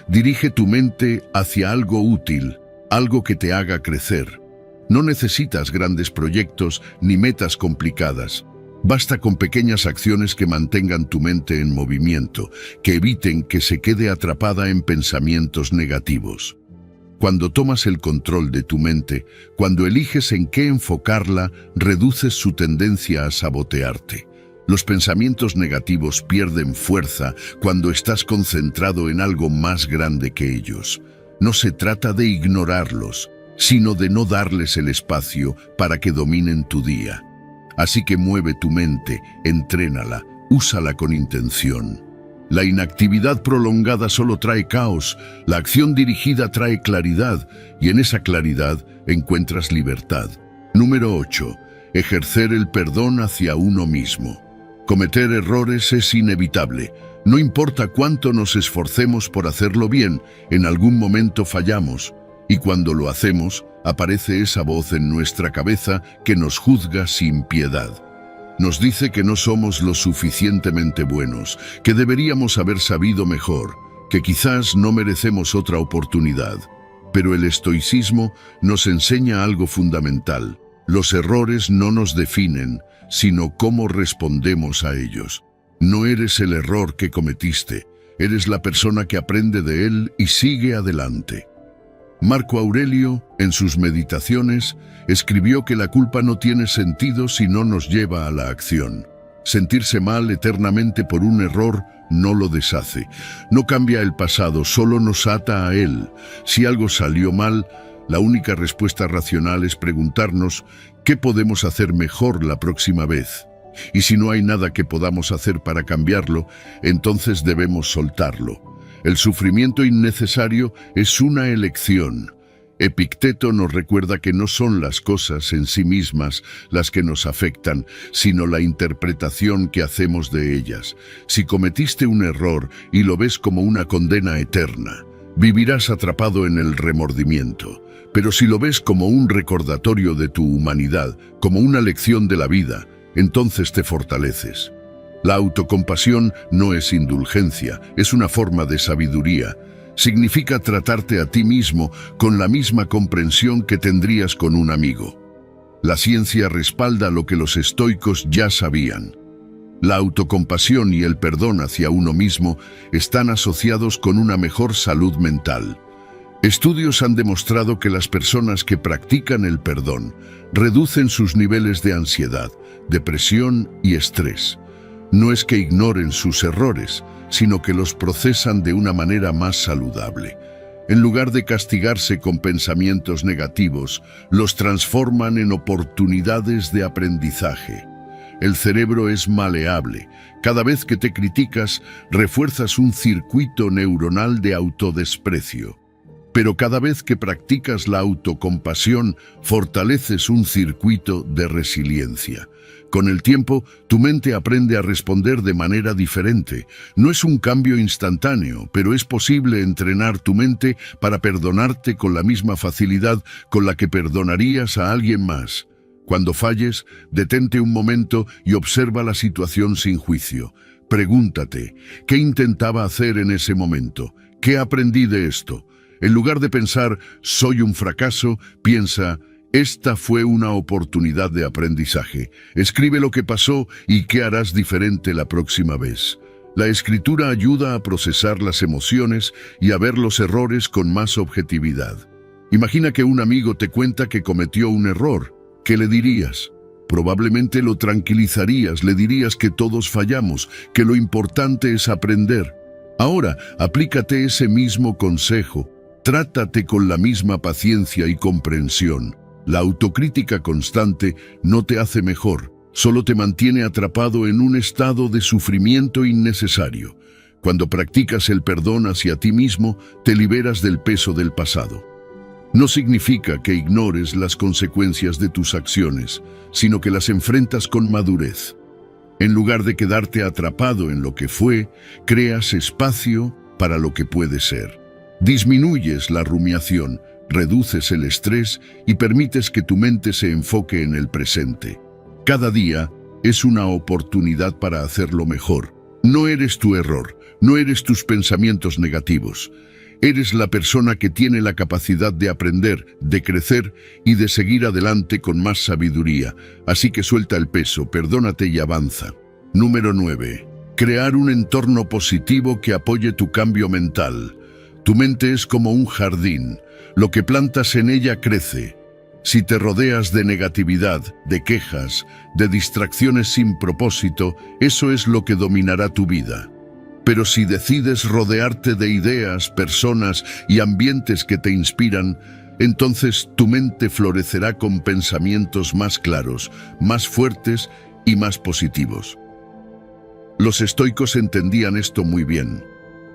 Dirige tu mente hacia algo útil, algo que te haga crecer. No necesitas grandes proyectos ni metas complicadas. Basta con pequeñas acciones que mantengan tu mente en movimiento, que eviten que se quede atrapada en pensamientos negativos. Cuando tomas el control de tu mente, cuando eliges en qué enfocarla, reduces su tendencia a sabotearte. Los pensamientos negativos pierden fuerza cuando estás concentrado en algo más grande que ellos. No se trata de ignorarlos, sino de no darles el espacio para que dominen tu día. Así que mueve tu mente, entrénala, úsala con intención. La inactividad prolongada solo trae caos, la acción dirigida trae claridad, y en esa claridad encuentras libertad. Número 8. Ejercer el perdón hacia uno mismo. Cometer errores es inevitable. No importa cuánto nos esforcemos por hacerlo bien, en algún momento fallamos. Y cuando lo hacemos, aparece esa voz en nuestra cabeza que nos juzga sin piedad. Nos dice que no somos lo suficientemente buenos, que deberíamos haber sabido mejor, que quizás no merecemos otra oportunidad. Pero el estoicismo nos enseña algo fundamental. Los errores no nos definen, sino cómo respondemos a ellos. No eres el error que cometiste, eres la persona que aprende de él y sigue adelante. Marco Aurelio, en sus meditaciones, escribió que la culpa no tiene sentido si no nos lleva a la acción. Sentirse mal eternamente por un error no lo deshace. No cambia el pasado, solo nos ata a él. Si algo salió mal, la única respuesta racional es preguntarnos qué podemos hacer mejor la próxima vez. Y si no hay nada que podamos hacer para cambiarlo, entonces debemos soltarlo. El sufrimiento innecesario es una elección. Epicteto nos recuerda que no son las cosas en sí mismas las que nos afectan, sino la interpretación que hacemos de ellas. Si cometiste un error y lo ves como una condena eterna, vivirás atrapado en el remordimiento. Pero si lo ves como un recordatorio de tu humanidad, como una lección de la vida, entonces te fortaleces. La autocompasión no es indulgencia, es una forma de sabiduría. Significa tratarte a ti mismo con la misma comprensión que tendrías con un amigo. La ciencia respalda lo que los estoicos ya sabían. La autocompasión y el perdón hacia uno mismo están asociados con una mejor salud mental. Estudios han demostrado que las personas que practican el perdón reducen sus niveles de ansiedad, depresión y estrés. No es que ignoren sus errores, sino que los procesan de una manera más saludable. En lugar de castigarse con pensamientos negativos, los transforman en oportunidades de aprendizaje. El cerebro es maleable. Cada vez que te criticas, refuerzas un circuito neuronal de autodesprecio. Pero cada vez que practicas la autocompasión, fortaleces un circuito de resiliencia. Con el tiempo, tu mente aprende a responder de manera diferente. No es un cambio instantáneo, pero es posible entrenar tu mente para perdonarte con la misma facilidad con la que perdonarías a alguien más. Cuando falles, detente un momento y observa la situación sin juicio. Pregúntate, ¿qué intentaba hacer en ese momento? ¿Qué aprendí de esto? En lugar de pensar, soy un fracaso, piensa, esta fue una oportunidad de aprendizaje. Escribe lo que pasó y qué harás diferente la próxima vez. La escritura ayuda a procesar las emociones y a ver los errores con más objetividad. Imagina que un amigo te cuenta que cometió un error. ¿Qué le dirías? Probablemente lo tranquilizarías, le dirías que todos fallamos, que lo importante es aprender. Ahora, aplícate ese mismo consejo. Trátate con la misma paciencia y comprensión. La autocrítica constante no te hace mejor, solo te mantiene atrapado en un estado de sufrimiento innecesario. Cuando practicas el perdón hacia ti mismo, te liberas del peso del pasado. No significa que ignores las consecuencias de tus acciones, sino que las enfrentas con madurez. En lugar de quedarte atrapado en lo que fue, creas espacio para lo que puede ser. Disminuyes la rumiación, reduces el estrés y permites que tu mente se enfoque en el presente. Cada día es una oportunidad para hacerlo mejor. No eres tu error, no eres tus pensamientos negativos. Eres la persona que tiene la capacidad de aprender, de crecer y de seguir adelante con más sabiduría. Así que suelta el peso, perdónate y avanza. Número 9. Crear un entorno positivo que apoye tu cambio mental. Tu mente es como un jardín. Lo que plantas en ella crece. Si te rodeas de negatividad, de quejas, de distracciones sin propósito, eso es lo que dominará tu vida. Pero si decides rodearte de ideas, personas y ambientes que te inspiran, entonces tu mente florecerá con pensamientos más claros, más fuertes y más positivos. Los estoicos entendían esto muy bien.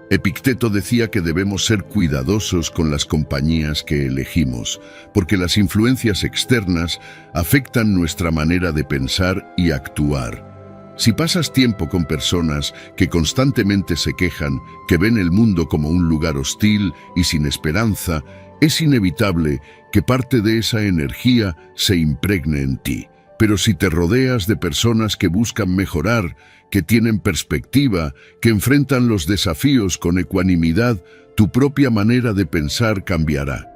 Epicteto decía que debemos ser cuidadosos con las compañías que elegimos, porque las influencias externas afectan nuestra manera de pensar y actuar. Si pasas tiempo con personas que constantemente se quejan, que ven el mundo como un lugar hostil y sin esperanza, es inevitable que parte de esa energía se impregne en ti. Pero si te rodeas de personas que buscan mejorar, que tienen perspectiva, que enfrentan los desafíos con ecuanimidad, tu propia manera de pensar cambiará.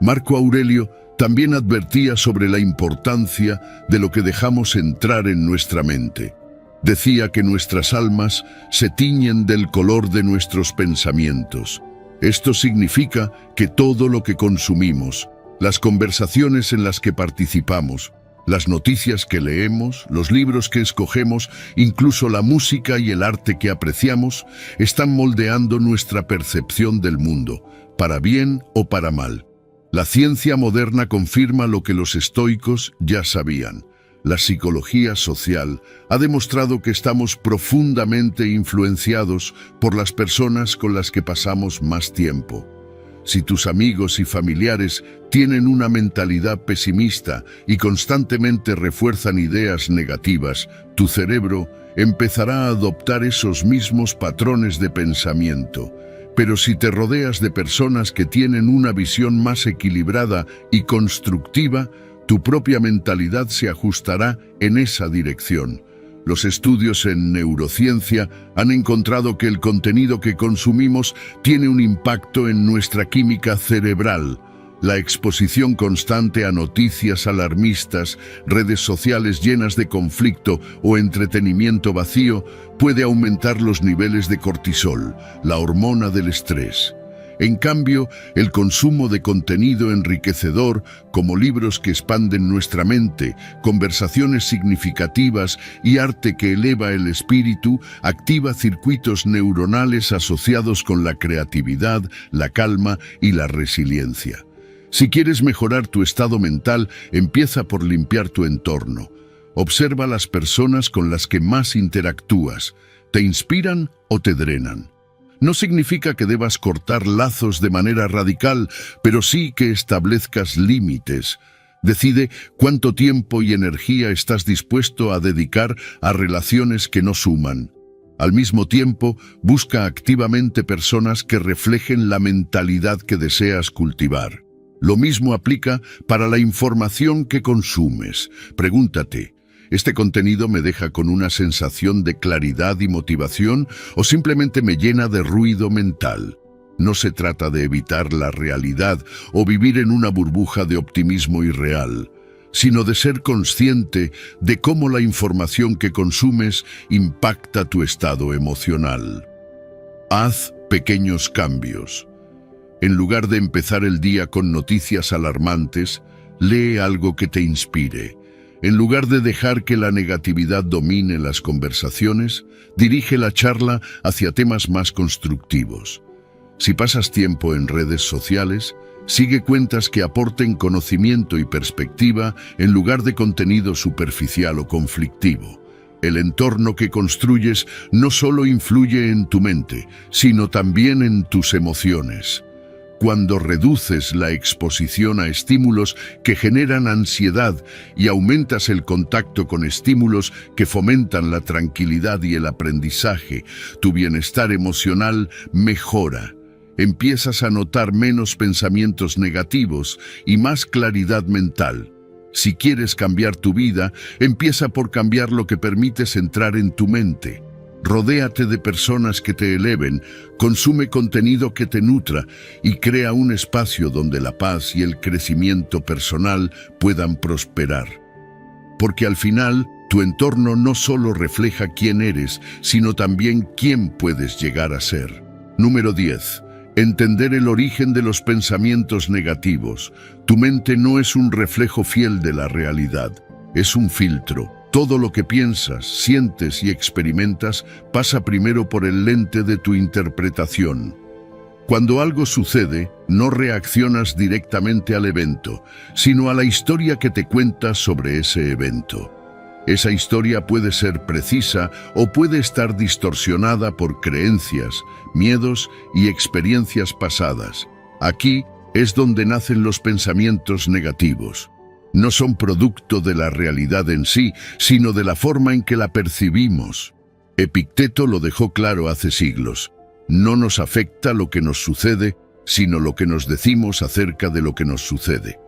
Marco Aurelio también advertía sobre la importancia de lo que dejamos entrar en nuestra mente. Decía que nuestras almas se tiñen del color de nuestros pensamientos. Esto significa que todo lo que consumimos, las conversaciones en las que participamos, las noticias que leemos, los libros que escogemos, incluso la música y el arte que apreciamos, están moldeando nuestra percepción del mundo, para bien o para mal. La ciencia moderna confirma lo que los estoicos ya sabían. La psicología social ha demostrado que estamos profundamente influenciados por las personas con las que pasamos más tiempo. Si tus amigos y familiares tienen una mentalidad pesimista y constantemente refuerzan ideas negativas, tu cerebro empezará a adoptar esos mismos patrones de pensamiento. Pero si te rodeas de personas que tienen una visión más equilibrada y constructiva, tu propia mentalidad se ajustará en esa dirección. Los estudios en neurociencia han encontrado que el contenido que consumimos tiene un impacto en nuestra química cerebral. La exposición constante a noticias alarmistas, redes sociales llenas de conflicto o entretenimiento vacío puede aumentar los niveles de cortisol, la hormona del estrés. En cambio, el consumo de contenido enriquecedor, como libros que expanden nuestra mente, conversaciones significativas y arte que eleva el espíritu, activa circuitos neuronales asociados con la creatividad, la calma y la resiliencia. Si quieres mejorar tu estado mental, empieza por limpiar tu entorno. Observa las personas con las que más interactúas. ¿Te inspiran o te drenan? No significa que debas cortar lazos de manera radical, pero sí que establezcas límites. Decide cuánto tiempo y energía estás dispuesto a dedicar a relaciones que no suman. Al mismo tiempo, busca activamente personas que reflejen la mentalidad que deseas cultivar. Lo mismo aplica para la información que consumes. Pregúntate, ¿este contenido me deja con una sensación de claridad y motivación o simplemente me llena de ruido mental? No se trata de evitar la realidad o vivir en una burbuja de optimismo irreal, sino de ser consciente de cómo la información que consumes impacta tu estado emocional. Haz pequeños cambios. En lugar de empezar el día con noticias alarmantes, lee algo que te inspire. En lugar de dejar que la negatividad domine las conversaciones, dirige la charla hacia temas más constructivos. Si pasas tiempo en redes sociales, sigue cuentas que aporten conocimiento y perspectiva en lugar de contenido superficial o conflictivo. El entorno que construyes no solo influye en tu mente, sino también en tus emociones. Cuando reduces la exposición a estímulos que generan ansiedad y aumentas el contacto con estímulos que fomentan la tranquilidad y el aprendizaje, tu bienestar emocional mejora. Empiezas a notar menos pensamientos negativos y más claridad mental. Si quieres cambiar tu vida, empieza por cambiar lo que permites entrar en tu mente. Rodéate de personas que te eleven, consume contenido que te nutra y crea un espacio donde la paz y el crecimiento personal puedan prosperar. Porque al final, tu entorno no solo refleja quién eres, sino también quién puedes llegar a ser. Número 10. Entender el origen de los pensamientos negativos. Tu mente no es un reflejo fiel de la realidad, es un filtro. Todo lo que piensas, sientes y experimentas pasa primero por el lente de tu interpretación. Cuando algo sucede, no reaccionas directamente al evento, sino a la historia que te cuentas sobre ese evento. Esa historia puede ser precisa o puede estar distorsionada por creencias, miedos y experiencias pasadas. Aquí es donde nacen los pensamientos negativos. No son producto de la realidad en sí, sino de la forma en que la percibimos. Epicteto lo dejó claro hace siglos. No nos afecta lo que nos sucede, sino lo que nos decimos acerca de lo que nos sucede.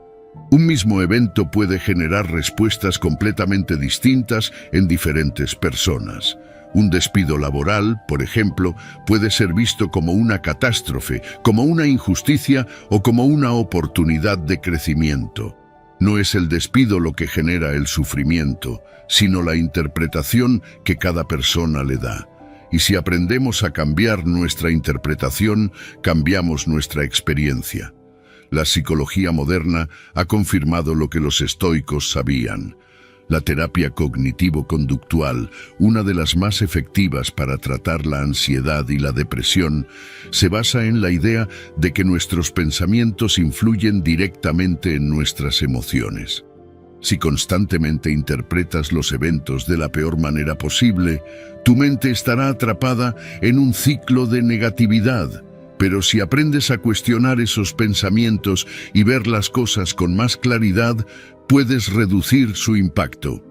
Un mismo evento puede generar respuestas completamente distintas en diferentes personas. Un despido laboral, por ejemplo, puede ser visto como una catástrofe, como una injusticia o como una oportunidad de crecimiento. No es el despido lo que genera el sufrimiento, sino la interpretación que cada persona le da. Y si aprendemos a cambiar nuestra interpretación, cambiamos nuestra experiencia. La psicología moderna ha confirmado lo que los estoicos sabían. La terapia cognitivo-conductual, una de las más efectivas para tratar la ansiedad y la depresión, se basa en la idea de que nuestros pensamientos influyen directamente en nuestras emociones. Si constantemente interpretas los eventos de la peor manera posible, tu mente estará atrapada en un ciclo de negatividad. Pero si aprendes a cuestionar esos pensamientos y ver las cosas con más claridad, puedes reducir su impacto.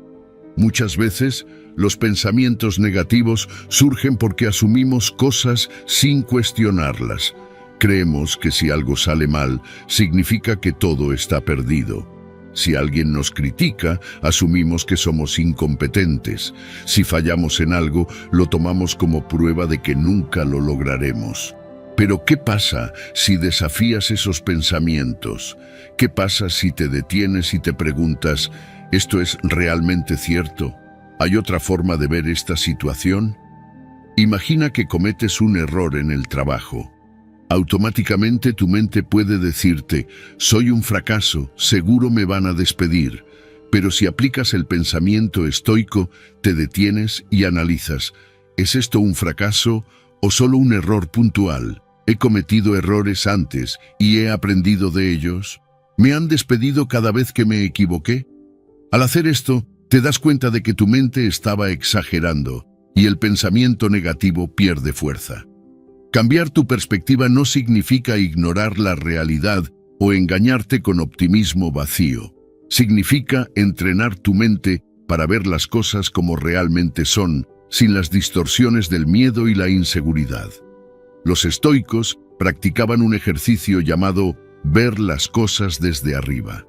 Muchas veces, los pensamientos negativos surgen porque asumimos cosas sin cuestionarlas. Creemos que si algo sale mal, significa que todo está perdido. Si alguien nos critica, asumimos que somos incompetentes. Si fallamos en algo, lo tomamos como prueba de que nunca lo lograremos. Pero ¿qué pasa si desafías esos pensamientos? ¿Qué pasa si te detienes y te preguntas, ¿esto es realmente cierto? ¿Hay otra forma de ver esta situación? Imagina que cometes un error en el trabajo. Automáticamente tu mente puede decirte, soy un fracaso, seguro me van a despedir. Pero si aplicas el pensamiento estoico, te detienes y analizas, ¿es esto un fracaso o solo un error puntual? ¿He cometido errores antes y he aprendido de ellos? ¿Me han despedido cada vez que me equivoqué? Al hacer esto, te das cuenta de que tu mente estaba exagerando y el pensamiento negativo pierde fuerza. Cambiar tu perspectiva no significa ignorar la realidad o engañarte con optimismo vacío. Significa entrenar tu mente para ver las cosas como realmente son, sin las distorsiones del miedo y la inseguridad. Los estoicos practicaban un ejercicio llamado ver las cosas desde arriba.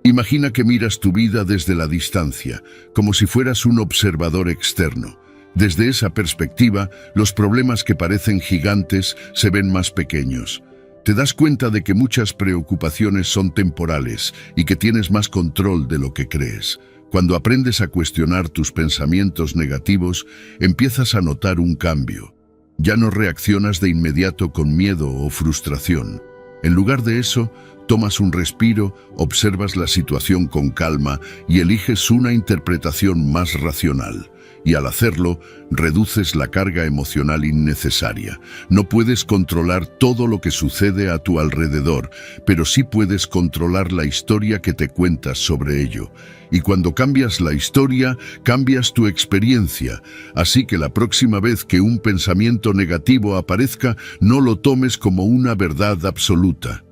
Imagina que miras tu vida desde la distancia, como si fueras un observador externo. Desde esa perspectiva, los problemas que parecen gigantes se ven más pequeños. Te das cuenta de que muchas preocupaciones son temporales y que tienes más control de lo que crees. Cuando aprendes a cuestionar tus pensamientos negativos, empiezas a notar un cambio. Ya no reaccionas de inmediato con miedo o frustración. En lugar de eso, tomas un respiro, observas la situación con calma y eliges una interpretación más racional. y al hacerlo, reduces la carga emocional innecesaria. No puedes controlar todo lo que sucede a tu alrededor, pero sí puedes controlar la historia que te cuentas sobre ello. Y cuando cambias la historia, cambias tu experiencia. Así que la próxima vez que un pensamiento negativo aparezca, no lo tomes como una verdad absoluta.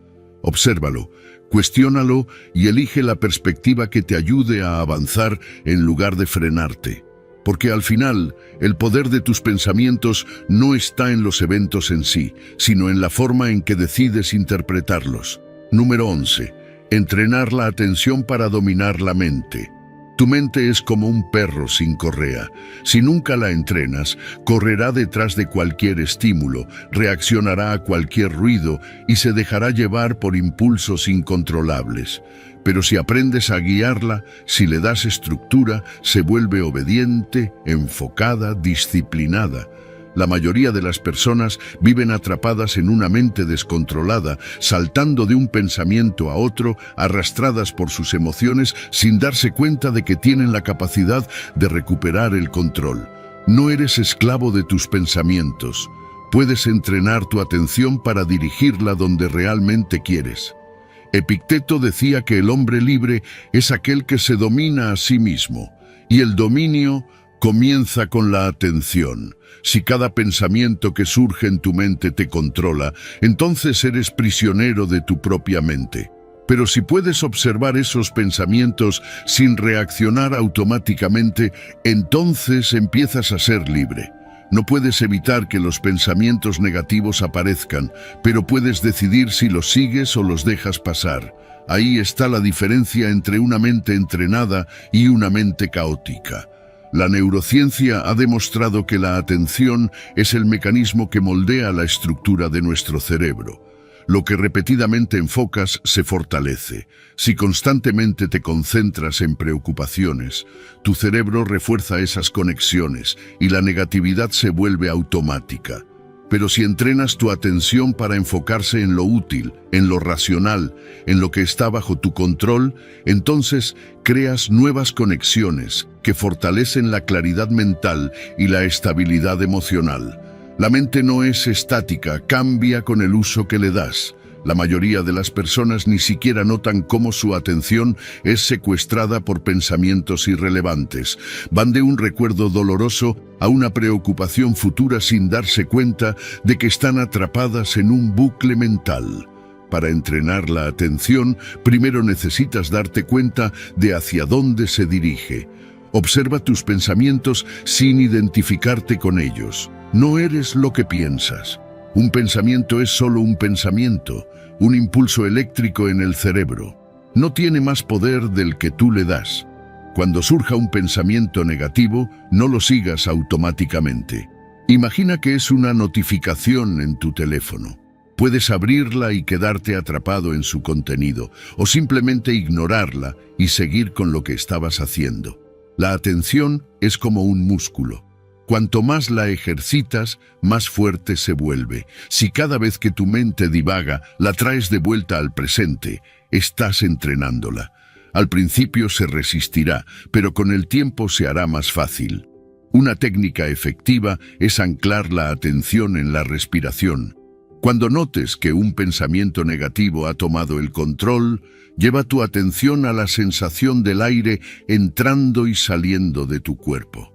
Obsérvalo, cuestiónalo y elige la perspectiva que te ayude a avanzar en lugar de frenarte. Porque al final, el poder de tus pensamientos no está en los eventos en sí, sino en la forma en que decides interpretarlos. Número 11. Entrenar la atención para dominar la mente. Tu mente es como un perro sin correa. Si nunca la entrenas, correrá detrás de cualquier estímulo, reaccionará a cualquier ruido y se dejará llevar por impulsos incontrolables. Pero si aprendes a guiarla, si le das estructura, se vuelve obediente, enfocada, disciplinada. La mayoría de las personas viven atrapadas en una mente descontrolada, saltando de un pensamiento a otro, arrastradas por sus emociones, sin darse cuenta de que tienen la capacidad de recuperar el control. No eres esclavo de tus pensamientos. Puedes entrenar tu atención para dirigirla donde realmente quieres. Epicteto decía que el hombre libre es aquel que se domina a sí mismo, y el dominio comienza con la atención. Si cada pensamiento que surge en tu mente te controla, entonces eres prisionero de tu propia mente. Pero si puedes observar esos pensamientos sin reaccionar automáticamente, entonces empiezas a ser libre. No puedes evitar que los pensamientos negativos aparezcan, pero puedes decidir si los sigues o los dejas pasar. Ahí está la diferencia entre una mente entrenada y una mente caótica. La neurociencia ha demostrado que la atención es el mecanismo que moldea la estructura de nuestro cerebro. Lo que repetidamente enfocas se fortalece. Si constantemente te concentras en preocupaciones, tu cerebro refuerza esas conexiones y la negatividad se vuelve automática. Pero si entrenas tu atención para enfocarse en lo útil, en lo racional, en lo que está bajo tu control, entonces creas nuevas conexiones que fortalecen la claridad mental y la estabilidad emocional. La mente no es estática, cambia con el uso que le das. La mayoría de las personas ni siquiera notan cómo su atención es secuestrada por pensamientos irrelevantes. Van de un recuerdo doloroso a una preocupación futura sin darse cuenta de que están atrapadas en un bucle mental. Para entrenar la atención, primero necesitas darte cuenta de hacia dónde se dirige. Observa tus pensamientos sin identificarte con ellos. No eres lo que piensas. Un pensamiento es solo un pensamiento, un impulso eléctrico en el cerebro. No tiene más poder del que tú le das. Cuando surja un pensamiento negativo, no lo sigas automáticamente. Imagina que es una notificación en tu teléfono. Puedes abrirla y quedarte atrapado en su contenido, o simplemente ignorarla y seguir con lo que estabas haciendo. La atención es como un músculo. Cuanto más la ejercitas, más fuerte se vuelve. Si cada vez que tu mente divaga, la traes de vuelta al presente, estás entrenándola. Al principio se resistirá, pero con el tiempo se hará más fácil. Una técnica efectiva es anclar la atención en la respiración. Cuando notes que un pensamiento negativo ha tomado el control, lleva tu atención a la sensación del aire entrando y saliendo de tu cuerpo.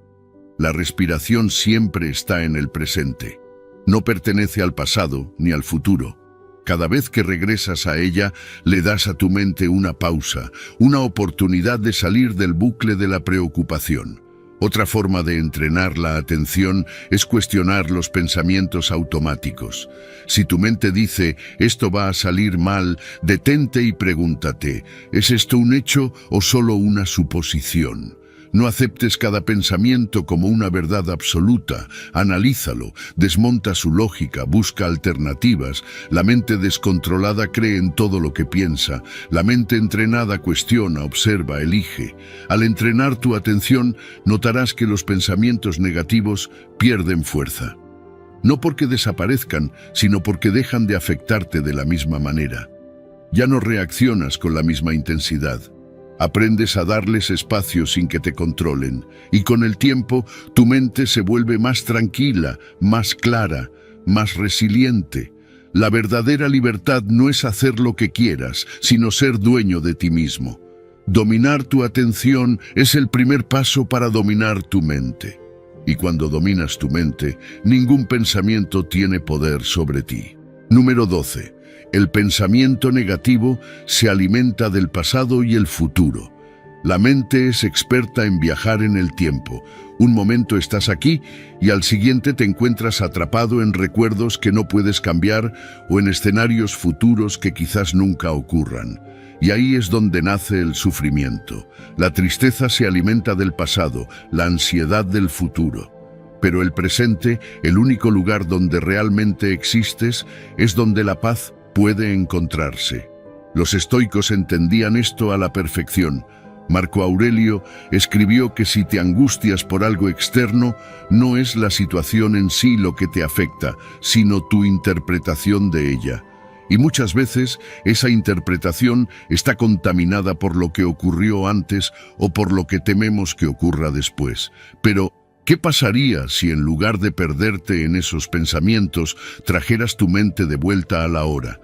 La respiración siempre está en el presente. No pertenece al pasado ni al futuro. Cada vez que regresas a ella, le das a tu mente una pausa, una oportunidad de salir del bucle de la preocupación. Otra forma de entrenar la atención es cuestionar los pensamientos automáticos. Si tu mente dice, esto va a salir mal, detente y pregúntate, ¿es esto un hecho o solo una suposición? No aceptes cada pensamiento como una verdad absoluta, analízalo, desmonta su lógica, busca alternativas. La mente descontrolada cree en todo lo que piensa, la mente entrenada cuestiona, observa, elige. Al entrenar tu atención, notarás que los pensamientos negativos pierden fuerza. No porque desaparezcan, sino porque dejan de afectarte de la misma manera. Ya no reaccionas con la misma intensidad. Aprendes a darles espacio sin que te controlen, y con el tiempo tu mente se vuelve más tranquila, más clara, más resiliente. La verdadera libertad no es hacer lo que quieras, sino ser dueño de ti mismo. Dominar tu atención es el primer paso para dominar tu mente. Y cuando dominas tu mente, ningún pensamiento tiene poder sobre ti. Número 12. El pensamiento negativo se alimenta del pasado y el futuro. La mente es experta en viajar en el tiempo. Un momento estás aquí y al siguiente te encuentras atrapado en recuerdos que no puedes cambiar o en escenarios futuros que quizás nunca ocurran. Y ahí es donde nace el sufrimiento. La tristeza se alimenta del pasado, la ansiedad del futuro. Pero el presente, el único lugar donde realmente existes, es donde la paz puede encontrarse. Los estoicos entendían esto a la perfección. Marco Aurelio escribió que si te angustias por algo externo, no es la situación en sí lo que te afecta, sino tu interpretación de ella. Y muchas veces esa interpretación está contaminada por lo que ocurrió antes o por lo que tememos que ocurra después. Pero, ¿qué pasaría si en lugar de perderte en esos pensamientos, trajeras tu mente de vuelta a la hora?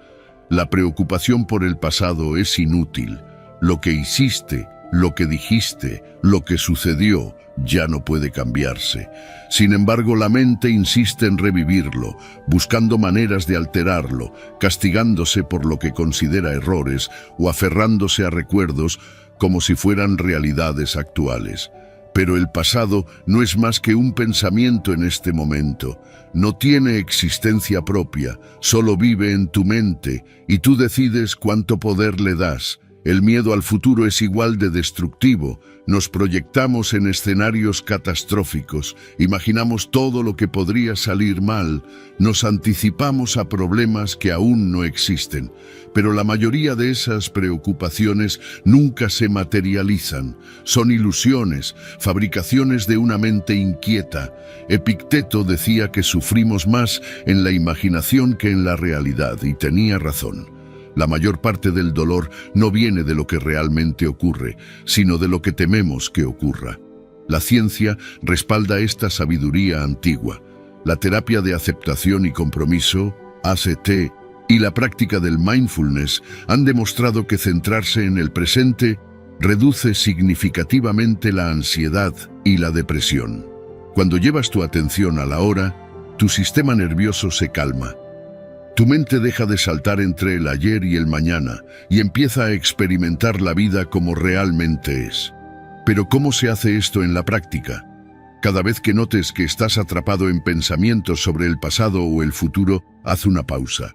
La preocupación por el pasado es inútil. Lo que hiciste, lo que dijiste, lo que sucedió, ya no puede cambiarse. Sin embargo, la mente insiste en revivirlo, buscando maneras de alterarlo, castigándose por lo que considera errores o aferrándose a recuerdos como si fueran realidades actuales. Pero el pasado no es más que un pensamiento en este momento. No tiene existencia propia, solo vive en tu mente y tú decides cuánto poder le das. El miedo al futuro es igual de destructivo. Nos proyectamos en escenarios catastróficos, imaginamos todo lo que podría salir mal, nos anticipamos a problemas que aún no existen. Pero la mayoría de esas preocupaciones nunca se materializan. Son ilusiones, fabricaciones de una mente inquieta. Epicteto decía que sufrimos más en la imaginación que en la realidad, y tenía razón. La mayor parte del dolor no viene de lo que realmente ocurre, sino de lo que tememos que ocurra. La ciencia respalda esta sabiduría antigua. La terapia de aceptación y compromiso, ACT, y la práctica del mindfulness han demostrado que centrarse en el presente reduce significativamente la ansiedad y la depresión. Cuando llevas tu atención a la hora, tu sistema nervioso se calma. Tu mente deja de saltar entre el ayer y el mañana y empieza a experimentar la vida como realmente es. Pero ¿cómo se hace esto en la práctica? Cada vez que notes que estás atrapado en pensamientos sobre el pasado o el futuro, haz una pausa.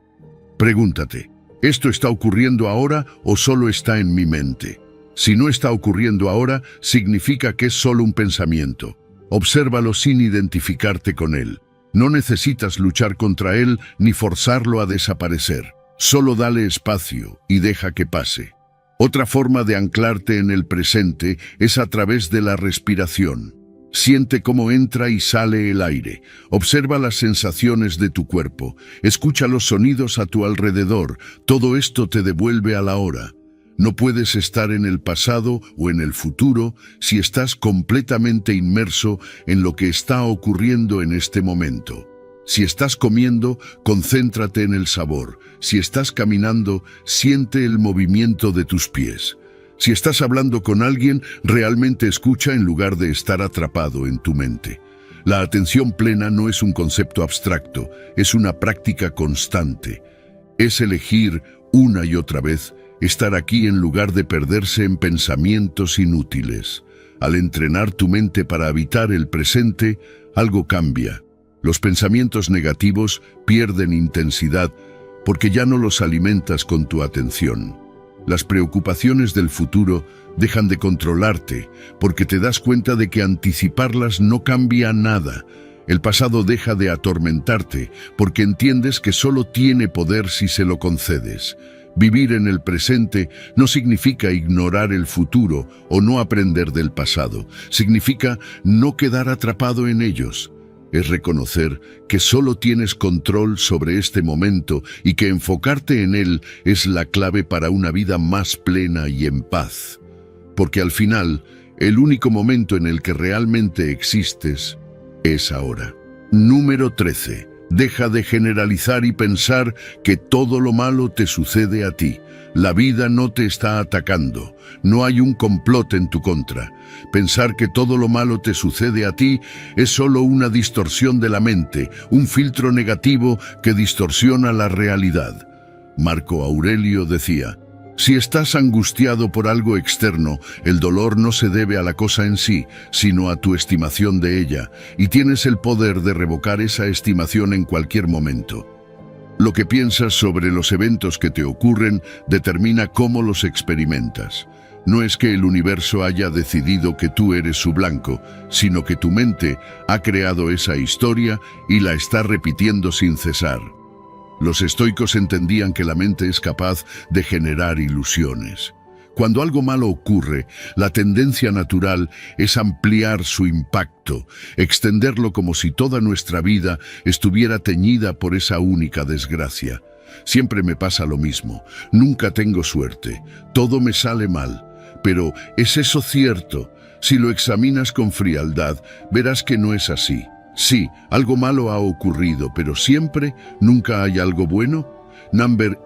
Pregúntate, ¿esto está ocurriendo ahora o solo está en mi mente? Si no está ocurriendo ahora, significa que es solo un pensamiento. Obsérvalo sin identificarte con él. No necesitas luchar contra él ni forzarlo a desaparecer. Solo dale espacio y deja que pase. Otra forma de anclarte en el presente es a través de la respiración. Siente cómo entra y sale el aire. Observa las sensaciones de tu cuerpo. Escucha los sonidos a tu alrededor. Todo esto te devuelve a la hora. No puedes estar en el pasado o en el futuro si estás completamente inmerso en lo que está ocurriendo en este momento. Si estás comiendo, concéntrate en el sabor. Si estás caminando, siente el movimiento de tus pies. Si estás hablando con alguien, realmente escucha en lugar de estar atrapado en tu mente. La atención plena no es un concepto abstracto, es una práctica constante. Es elegir una y otra vez estar aquí en lugar de perderse en pensamientos inútiles. Al entrenar tu mente para habitar el presente, algo cambia. Los pensamientos negativos pierden intensidad porque ya no los alimentas con tu atención. Las preocupaciones del futuro dejan de controlarte porque te das cuenta de que anticiparlas no cambia nada. El pasado deja de atormentarte porque entiendes que solo tiene poder si se lo concedes. Vivir en el presente no significa ignorar el futuro o no aprender del pasado. Significa no quedar atrapado en ellos. Es reconocer que solo tienes control sobre este momento y que enfocarte en él es la clave para una vida más plena y en paz. porque al final, el único momento en el que realmente existes es ahora. Número 13. Deja de generalizar y pensar que todo lo malo te sucede a ti. La vida no te está atacando. No hay un complot en tu contra. Pensar que todo lo malo te sucede a ti es solo una distorsión de la mente, un filtro negativo que distorsiona la realidad. Marco Aurelio decía: si estás angustiado por algo externo, el dolor no se debe a la cosa en sí, sino a tu estimación de ella, y tienes el poder de revocar esa estimación en cualquier momento. Lo que piensas sobre los eventos que te ocurren determina cómo los experimentas. No es que el universo haya decidido que tú eres su blanco, sino que tu mente ha creado esa historia y la está repitiendo sin cesar. Los estoicos entendían que la mente es capaz de generar ilusiones. Cuando algo malo ocurre, la tendencia natural es ampliar su impacto, extenderlo como si toda nuestra vida estuviera teñida por esa única desgracia. Siempre me pasa lo mismo, nunca tengo suerte, todo me sale mal. Pero, ¿es eso cierto? Si lo examinas con frialdad, verás que no es así. Sí, algo malo ha ocurrido, pero siempre, ¿nunca hay algo bueno?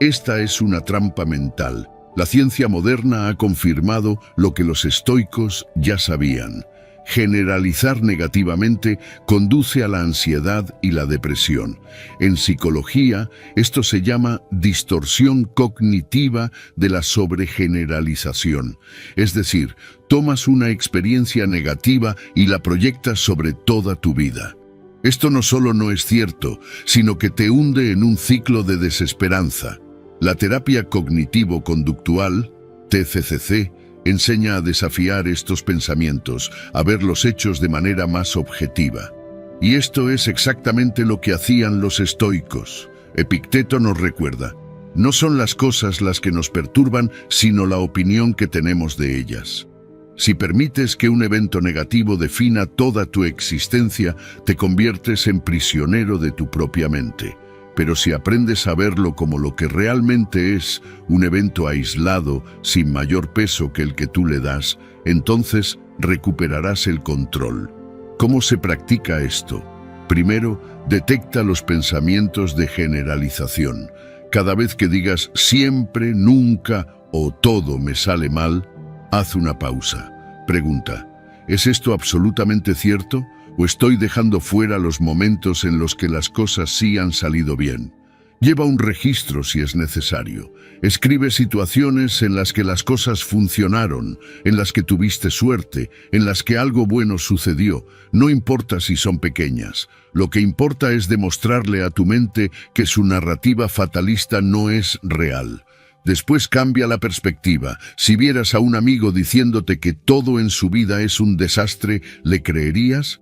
Esta es una trampa mental. La ciencia moderna ha confirmado lo que los estoicos ya sabían. Generalizar negativamente conduce a la ansiedad y la depresión. En psicología, esto se llama distorsión cognitiva de la sobregeneralización. Es decir, tomas una experiencia negativa y la proyectas sobre toda tu vida. Esto no solo no es cierto, sino que te hunde en un ciclo de desesperanza. La terapia cognitivo-conductual, TCCC, enseña a desafiar estos pensamientos, a ver los hechos de manera más objetiva. Y esto es exactamente lo que hacían los estoicos. Epicteto nos recuerda: no son las cosas las que nos perturban, sino la opinión que tenemos de ellas. Si permites que un evento negativo defina toda tu existencia, te conviertes en prisionero de tu propia mente. Pero si aprendes a verlo como lo que realmente es, un evento aislado, sin mayor peso que el que tú le das, entonces recuperarás el control. ¿Cómo se practica esto? Primero, detecta los pensamientos de generalización. Cada vez que digas siempre, nunca o todo me sale mal, haz una pausa. Pregunta: ¿es esto absolutamente cierto? ¿O estoy dejando fuera los momentos en los que las cosas sí han salido bien? Lleva un registro si es necesario. Escribe situaciones en las que las cosas funcionaron, en las que tuviste suerte, en las que algo bueno sucedió. No importa si son pequeñas. Lo que importa es demostrarle a tu mente que su narrativa fatalista no es real. Después cambia la perspectiva. Si vieras a un amigo diciéndote que todo en su vida es un desastre, ¿le creerías?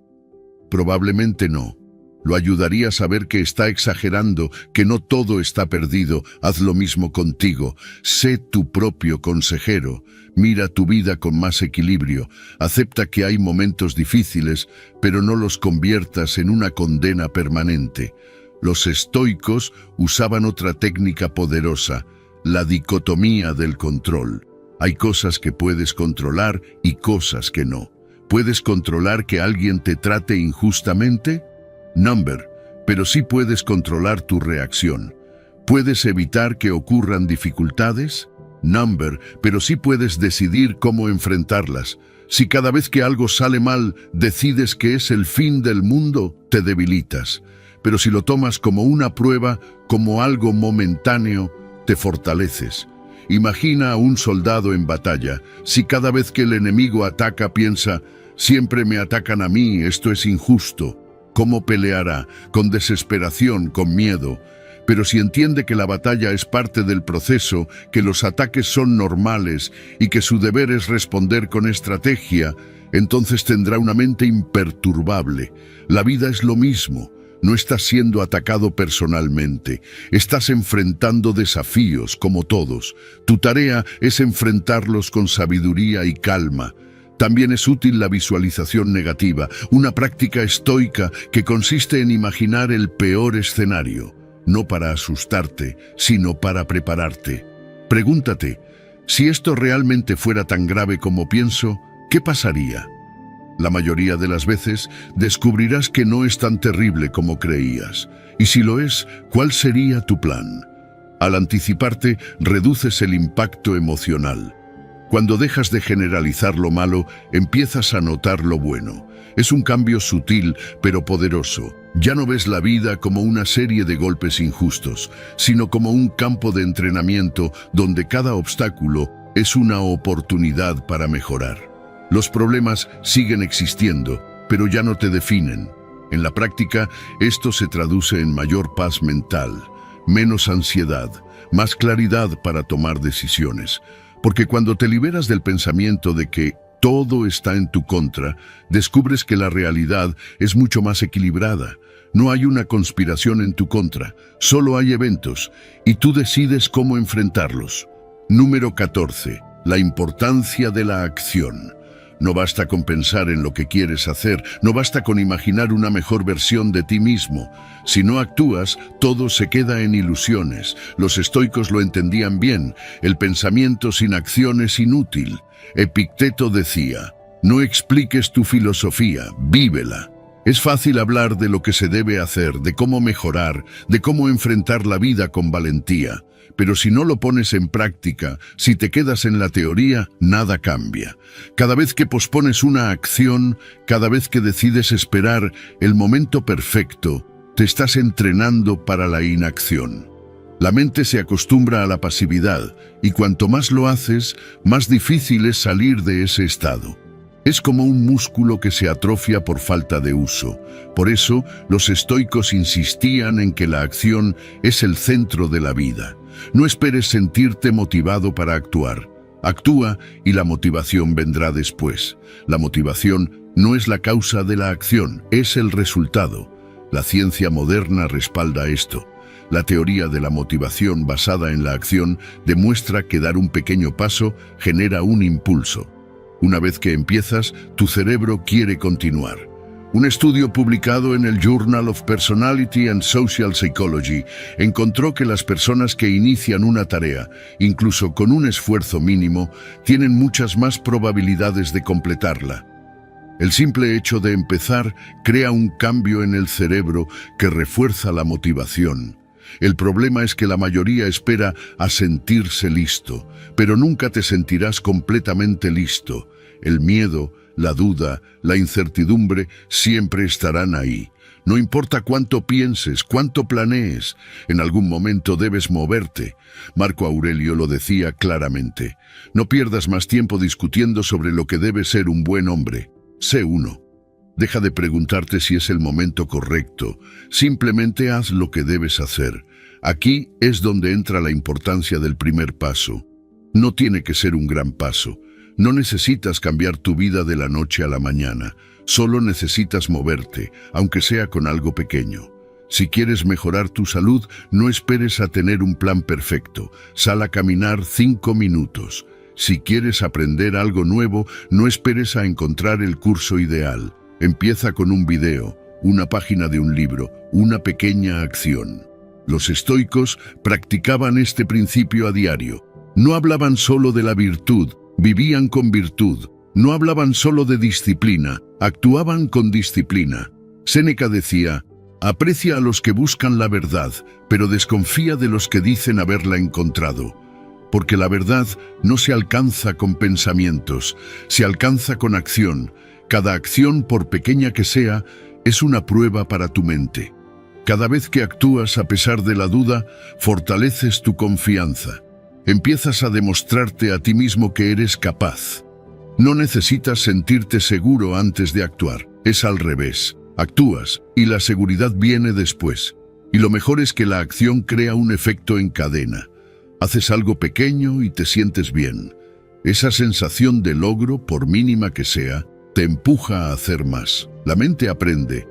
Probablemente no. Lo ayudarías a ver que está exagerando, que no todo está perdido. Haz lo mismo contigo. Sé tu propio consejero. Mira tu vida con más equilibrio. Acepta que hay momentos difíciles, pero no los conviertas en una condena permanente. Los estoicos usaban otra técnica poderosa: la dicotomía del control. Hay cosas que puedes controlar y cosas que no. ¿Puedes controlar que alguien te trate injustamente? Pero sí puedes controlar tu reacción. ¿Puedes evitar que ocurran dificultades? Pero sí puedes decidir cómo enfrentarlas. Si cada vez que algo sale mal decides que es el fin del mundo, te debilitas. Pero si lo tomas como una prueba, como algo momentáneo, te fortaleces. Imagina a un soldado en batalla. Si cada vez que el enemigo ataca piensa: siempre me atacan a mí, esto es injusto, ¿cómo peleará? Con desesperación, con miedo. Pero si entiende que la batalla es parte del proceso, que los ataques son normales y que su deber es responder con estrategia, entonces tendrá una mente imperturbable. La vida es lo mismo. No estás siendo atacado personalmente, estás enfrentando desafíos como todos. Tu tarea es enfrentarlos con sabiduría y calma. También es útil la visualización negativa, una práctica estoica que consiste en imaginar el peor escenario, no para asustarte, sino para prepararte. Pregúntate: Si esto realmente fuera tan grave como pienso, ¿qué pasaría? La mayoría de las veces descubrirás que no es tan terrible como creías. Y si lo es, ¿cuál sería tu plan? Al anticiparte, reduces el impacto emocional. Cuando dejas de generalizar lo malo, empiezas a notar lo bueno. Es un cambio sutil, pero poderoso. Ya no ves la vida como una serie de golpes injustos, sino como un campo de entrenamiento donde cada obstáculo es una oportunidad para mejorar. Los problemas siguen existiendo, pero ya no te definen. En la práctica, esto se traduce en mayor paz mental, menos ansiedad, más claridad para tomar decisiones. Porque cuando te liberas del pensamiento de que todo está en tu contra, descubres que la realidad es mucho más equilibrada. No hay una conspiración en tu contra, solo hay eventos, y tú decides cómo enfrentarlos. Número 14. La importancia de la acción. No basta con pensar en lo que quieres hacer, no basta con imaginar una mejor versión de ti mismo. Si no actúas, todo se queda en ilusiones. Los estoicos lo entendían bien. El pensamiento sin acción es inútil. Epicteto decía, no expliques tu filosofía, vívela. Es fácil hablar de lo que se debe hacer, de cómo mejorar, de cómo enfrentar la vida con valentía. Pero si no lo pones en práctica, si te quedas en la teoría, nada cambia. Cada vez que pospones una acción, cada vez que decides esperar el momento perfecto, te estás entrenando para la inacción. La mente se acostumbra a la pasividad, y cuanto más lo haces, más difícil es salir de ese estado. Es como un músculo que se atrofia por falta de uso. Por eso, los estoicos insistían en que la acción es el centro de la vida. No esperes sentirte motivado para actuar. Actúa y la motivación vendrá después. La motivación no es la causa de la acción, es el resultado. La ciencia moderna respalda esto. La teoría de la motivación basada en la acción demuestra que dar un pequeño paso genera un impulso. Una vez que empiezas, tu cerebro quiere continuar. Un estudio publicado en el Journal of Personality and Social Psychology encontró que las personas que inician una tarea, incluso con un esfuerzo mínimo, tienen muchas más probabilidades de completarla. El simple hecho de empezar crea un cambio en el cerebro que refuerza la motivación. El problema es que la mayoría espera a sentirse listo, pero nunca te sentirás completamente listo. El miedo, la duda, la incertidumbre siempre estarán ahí. No importa cuánto pienses, cuánto planees, en algún momento debes moverte. Marco Aurelio lo decía claramente. No pierdas más tiempo discutiendo sobre lo que debe ser un buen hombre. Sé uno. Deja de preguntarte si es el momento correcto. Simplemente haz lo que debes hacer. Aquí es donde entra la importancia del primer paso. No tiene que ser un gran paso. No necesitas cambiar tu vida de la noche a la mañana. Solo necesitas moverte, aunque sea con algo pequeño. Si quieres mejorar tu salud, no esperes a tener un plan perfecto. Sal a caminar 5 minutos. Si quieres aprender algo nuevo, no esperes a encontrar el curso ideal. Empieza con un video, una página de un libro, una pequeña acción. Los estoicos practicaban este principio a diario. No hablaban solo de la virtud, vivían con virtud. No hablaban solo de disciplina, actuaban con disciplina. Séneca decía, aprecia a los que buscan la verdad, pero desconfía de los que dicen haberla encontrado. Porque la verdad no se alcanza con pensamientos, se alcanza con acción. Cada acción, por pequeña que sea, es una prueba para tu mente. Cada vez que actúas a pesar de la duda, fortaleces tu confianza. Empiezas a demostrarte a ti mismo que eres capaz. No necesitas sentirte seguro antes de actuar, es al revés. Actúas y la seguridad viene después. Y lo mejor es que la acción crea un efecto en cadena. Haces algo pequeño y te sientes bien. Esa sensación de logro, por mínima que sea, te empuja a hacer más. La mente aprende.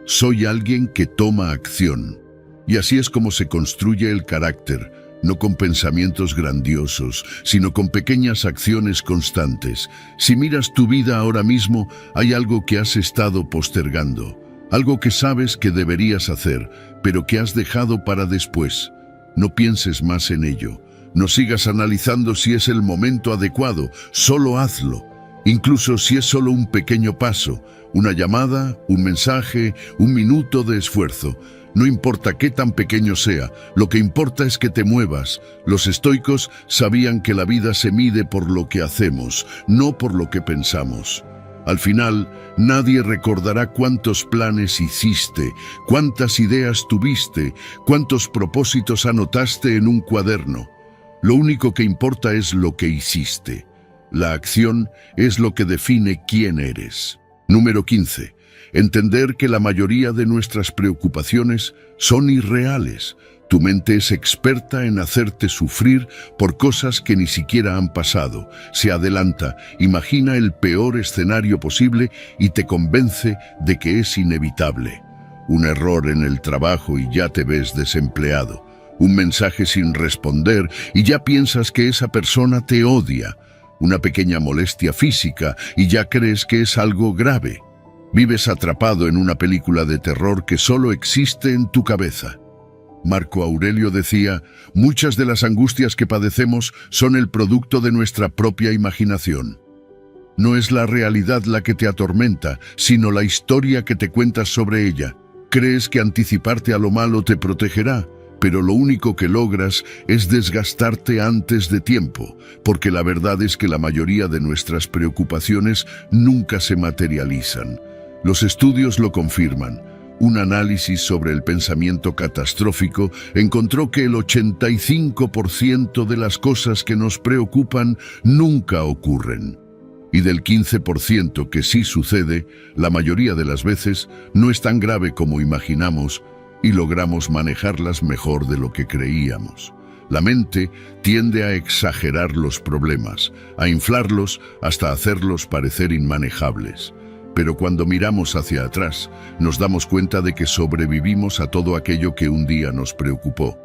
Soy alguien que toma acción. Y así es como se construye el carácter, no con pensamientos grandiosos, sino con pequeñas acciones constantes. Si miras tu vida ahora mismo, hay algo que has estado postergando, algo que sabes que deberías hacer, pero que has dejado para después. No pienses más en ello. No sigas analizando si es el momento adecuado, solo hazlo. Incluso si es solo un pequeño paso, una llamada, un mensaje, un minuto de esfuerzo. No importa qué tan pequeño sea, lo que importa es que te muevas. Los estoicos sabían que la vida se mide por lo que hacemos, no por lo que pensamos. Al final, nadie recordará cuántos planes hiciste, cuántas ideas tuviste, cuántos propósitos anotaste en un cuaderno. Lo único que importa es lo que hiciste. La acción es lo que define quién eres. Número 15. Entender que la mayoría de nuestras preocupaciones son irreales. Tu mente es experta en hacerte sufrir por cosas que ni siquiera han pasado. Se adelanta, imagina el peor escenario posible y te convence de que es inevitable. Un error en el trabajo y ya te ves desempleado. Un mensaje sin responder y ya piensas que esa persona te odia. Una pequeña molestia física y ya crees que es algo grave. Vives atrapado en una película de terror que solo existe en tu cabeza. Marco Aurelio decía, muchas de las angustias que padecemos son el producto de nuestra propia imaginación. No es la realidad la que te atormenta, sino la historia que te cuentas sobre ella. Crees que anticiparte a lo malo te protegerá, pero lo único que logras es desgastarte antes de tiempo, porque la verdad es que la mayoría de nuestras preocupaciones nunca se materializan. Los estudios lo confirman. Un análisis sobre el pensamiento catastrófico encontró que el 85% de las cosas que nos preocupan nunca ocurren. Y del 15% que sí sucede, la mayoría de las veces no es tan grave como imaginamos y logramos manejarlas mejor de lo que creíamos. La mente tiende a exagerar los problemas, a inflarlos hasta hacerlos parecer inmanejables. Pero cuando miramos hacia atrás, nos damos cuenta de que sobrevivimos a todo aquello que un día nos preocupó.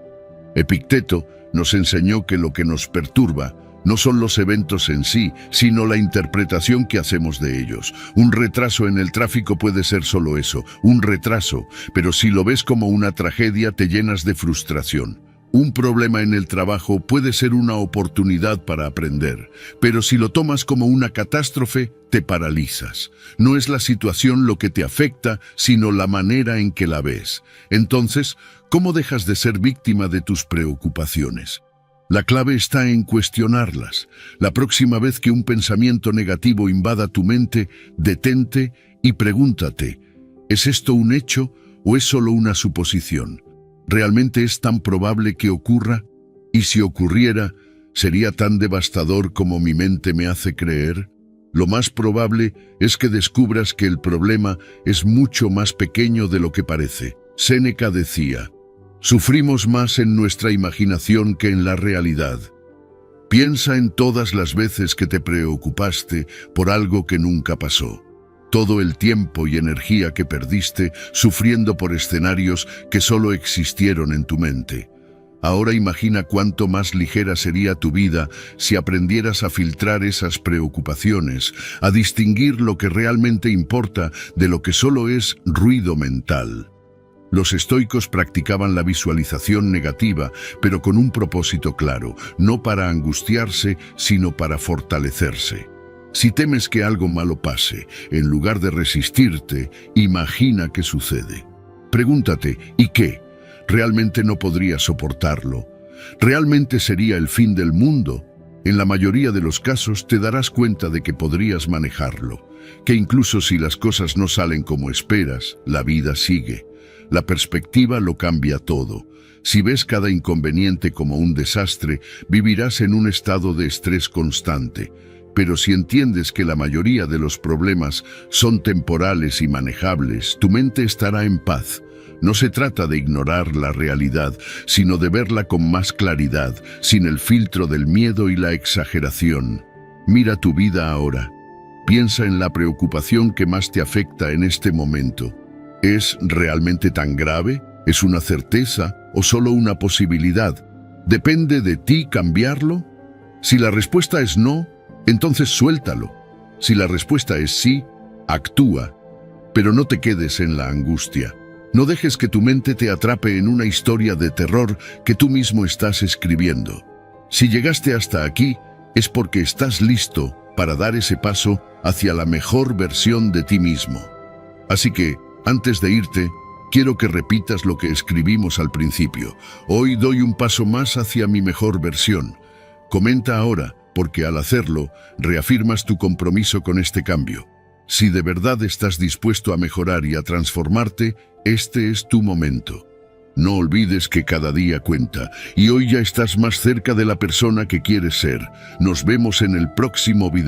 Epicteto nos enseñó que lo que nos perturba no son los eventos en sí, sino la interpretación que hacemos de ellos. Un retraso en el tráfico puede ser solo eso, un retraso, pero si lo ves como una tragedia te llenas de frustración. Un problema en el trabajo puede ser una oportunidad para aprender, pero si lo tomas como una catástrofe, te paralizas. No es la situación lo que te afecta, sino la manera en que la ves. Entonces, ¿cómo dejas de ser víctima de tus preocupaciones? La clave está en cuestionarlas. La próxima vez que un pensamiento negativo invada tu mente, detente y pregúntate, ¿es esto un hecho o es solo una suposición? ¿Realmente es tan probable que ocurra? Y si ocurriera, ¿sería tan devastador como mi mente me hace creer? Lo más probable es que descubras que el problema es mucho más pequeño de lo que parece. Séneca decía, sufrimos más en nuestra imaginación que en la realidad. Piensa en todas las veces que te preocupaste por algo que nunca pasó. Todo el tiempo y energía que perdiste sufriendo por escenarios que solo existieron en tu mente. Ahora imagina cuánto más ligera sería tu vida si aprendieras a filtrar esas preocupaciones, a distinguir lo que realmente importa de lo que solo es ruido mental. Los estoicos practicaban la visualización negativa, pero con un propósito claro, no para angustiarse, sino para fortalecerse. Si temes que algo malo pase, en lugar de resistirte, imagina qué sucede. Pregúntate, ¿y qué? ¿Realmente no podría soportarlo? ¿Realmente sería el fin del mundo? En la mayoría de los casos te darás cuenta de que podrías manejarlo, que incluso si las cosas no salen como esperas, la vida sigue. La perspectiva lo cambia todo. Si ves cada inconveniente como un desastre, vivirás en un estado de estrés constante. Pero si entiendes que la mayoría de los problemas son temporales y manejables, tu mente estará en paz. No se trata de ignorar la realidad, sino de verla con más claridad, sin el filtro del miedo y la exageración. Mira tu vida ahora. Piensa en la preocupación que más te afecta en este momento. ¿Es realmente tan grave? ¿Es una certeza o solo una posibilidad? ¿Depende de ti cambiarlo? Si la respuesta es no, entonces suéltalo. Si la respuesta es sí, actúa. Pero no te quedes en la angustia. No dejes que tu mente te atrape en una historia de terror que tú mismo estás escribiendo. Si llegaste hasta aquí, es porque estás listo para dar ese paso hacia la mejor versión de ti mismo. Así que, antes de irte, quiero que repitas lo que escribimos al principio. Hoy doy un paso más hacia mi mejor versión. Comenta ahora, porque al hacerlo, reafirmas tu compromiso con este cambio. Si de verdad estás dispuesto a mejorar y a transformarte, este es tu momento. No olvides que cada día cuenta, y hoy ya estás más cerca de la persona que quieres ser. Nos vemos en el próximo video.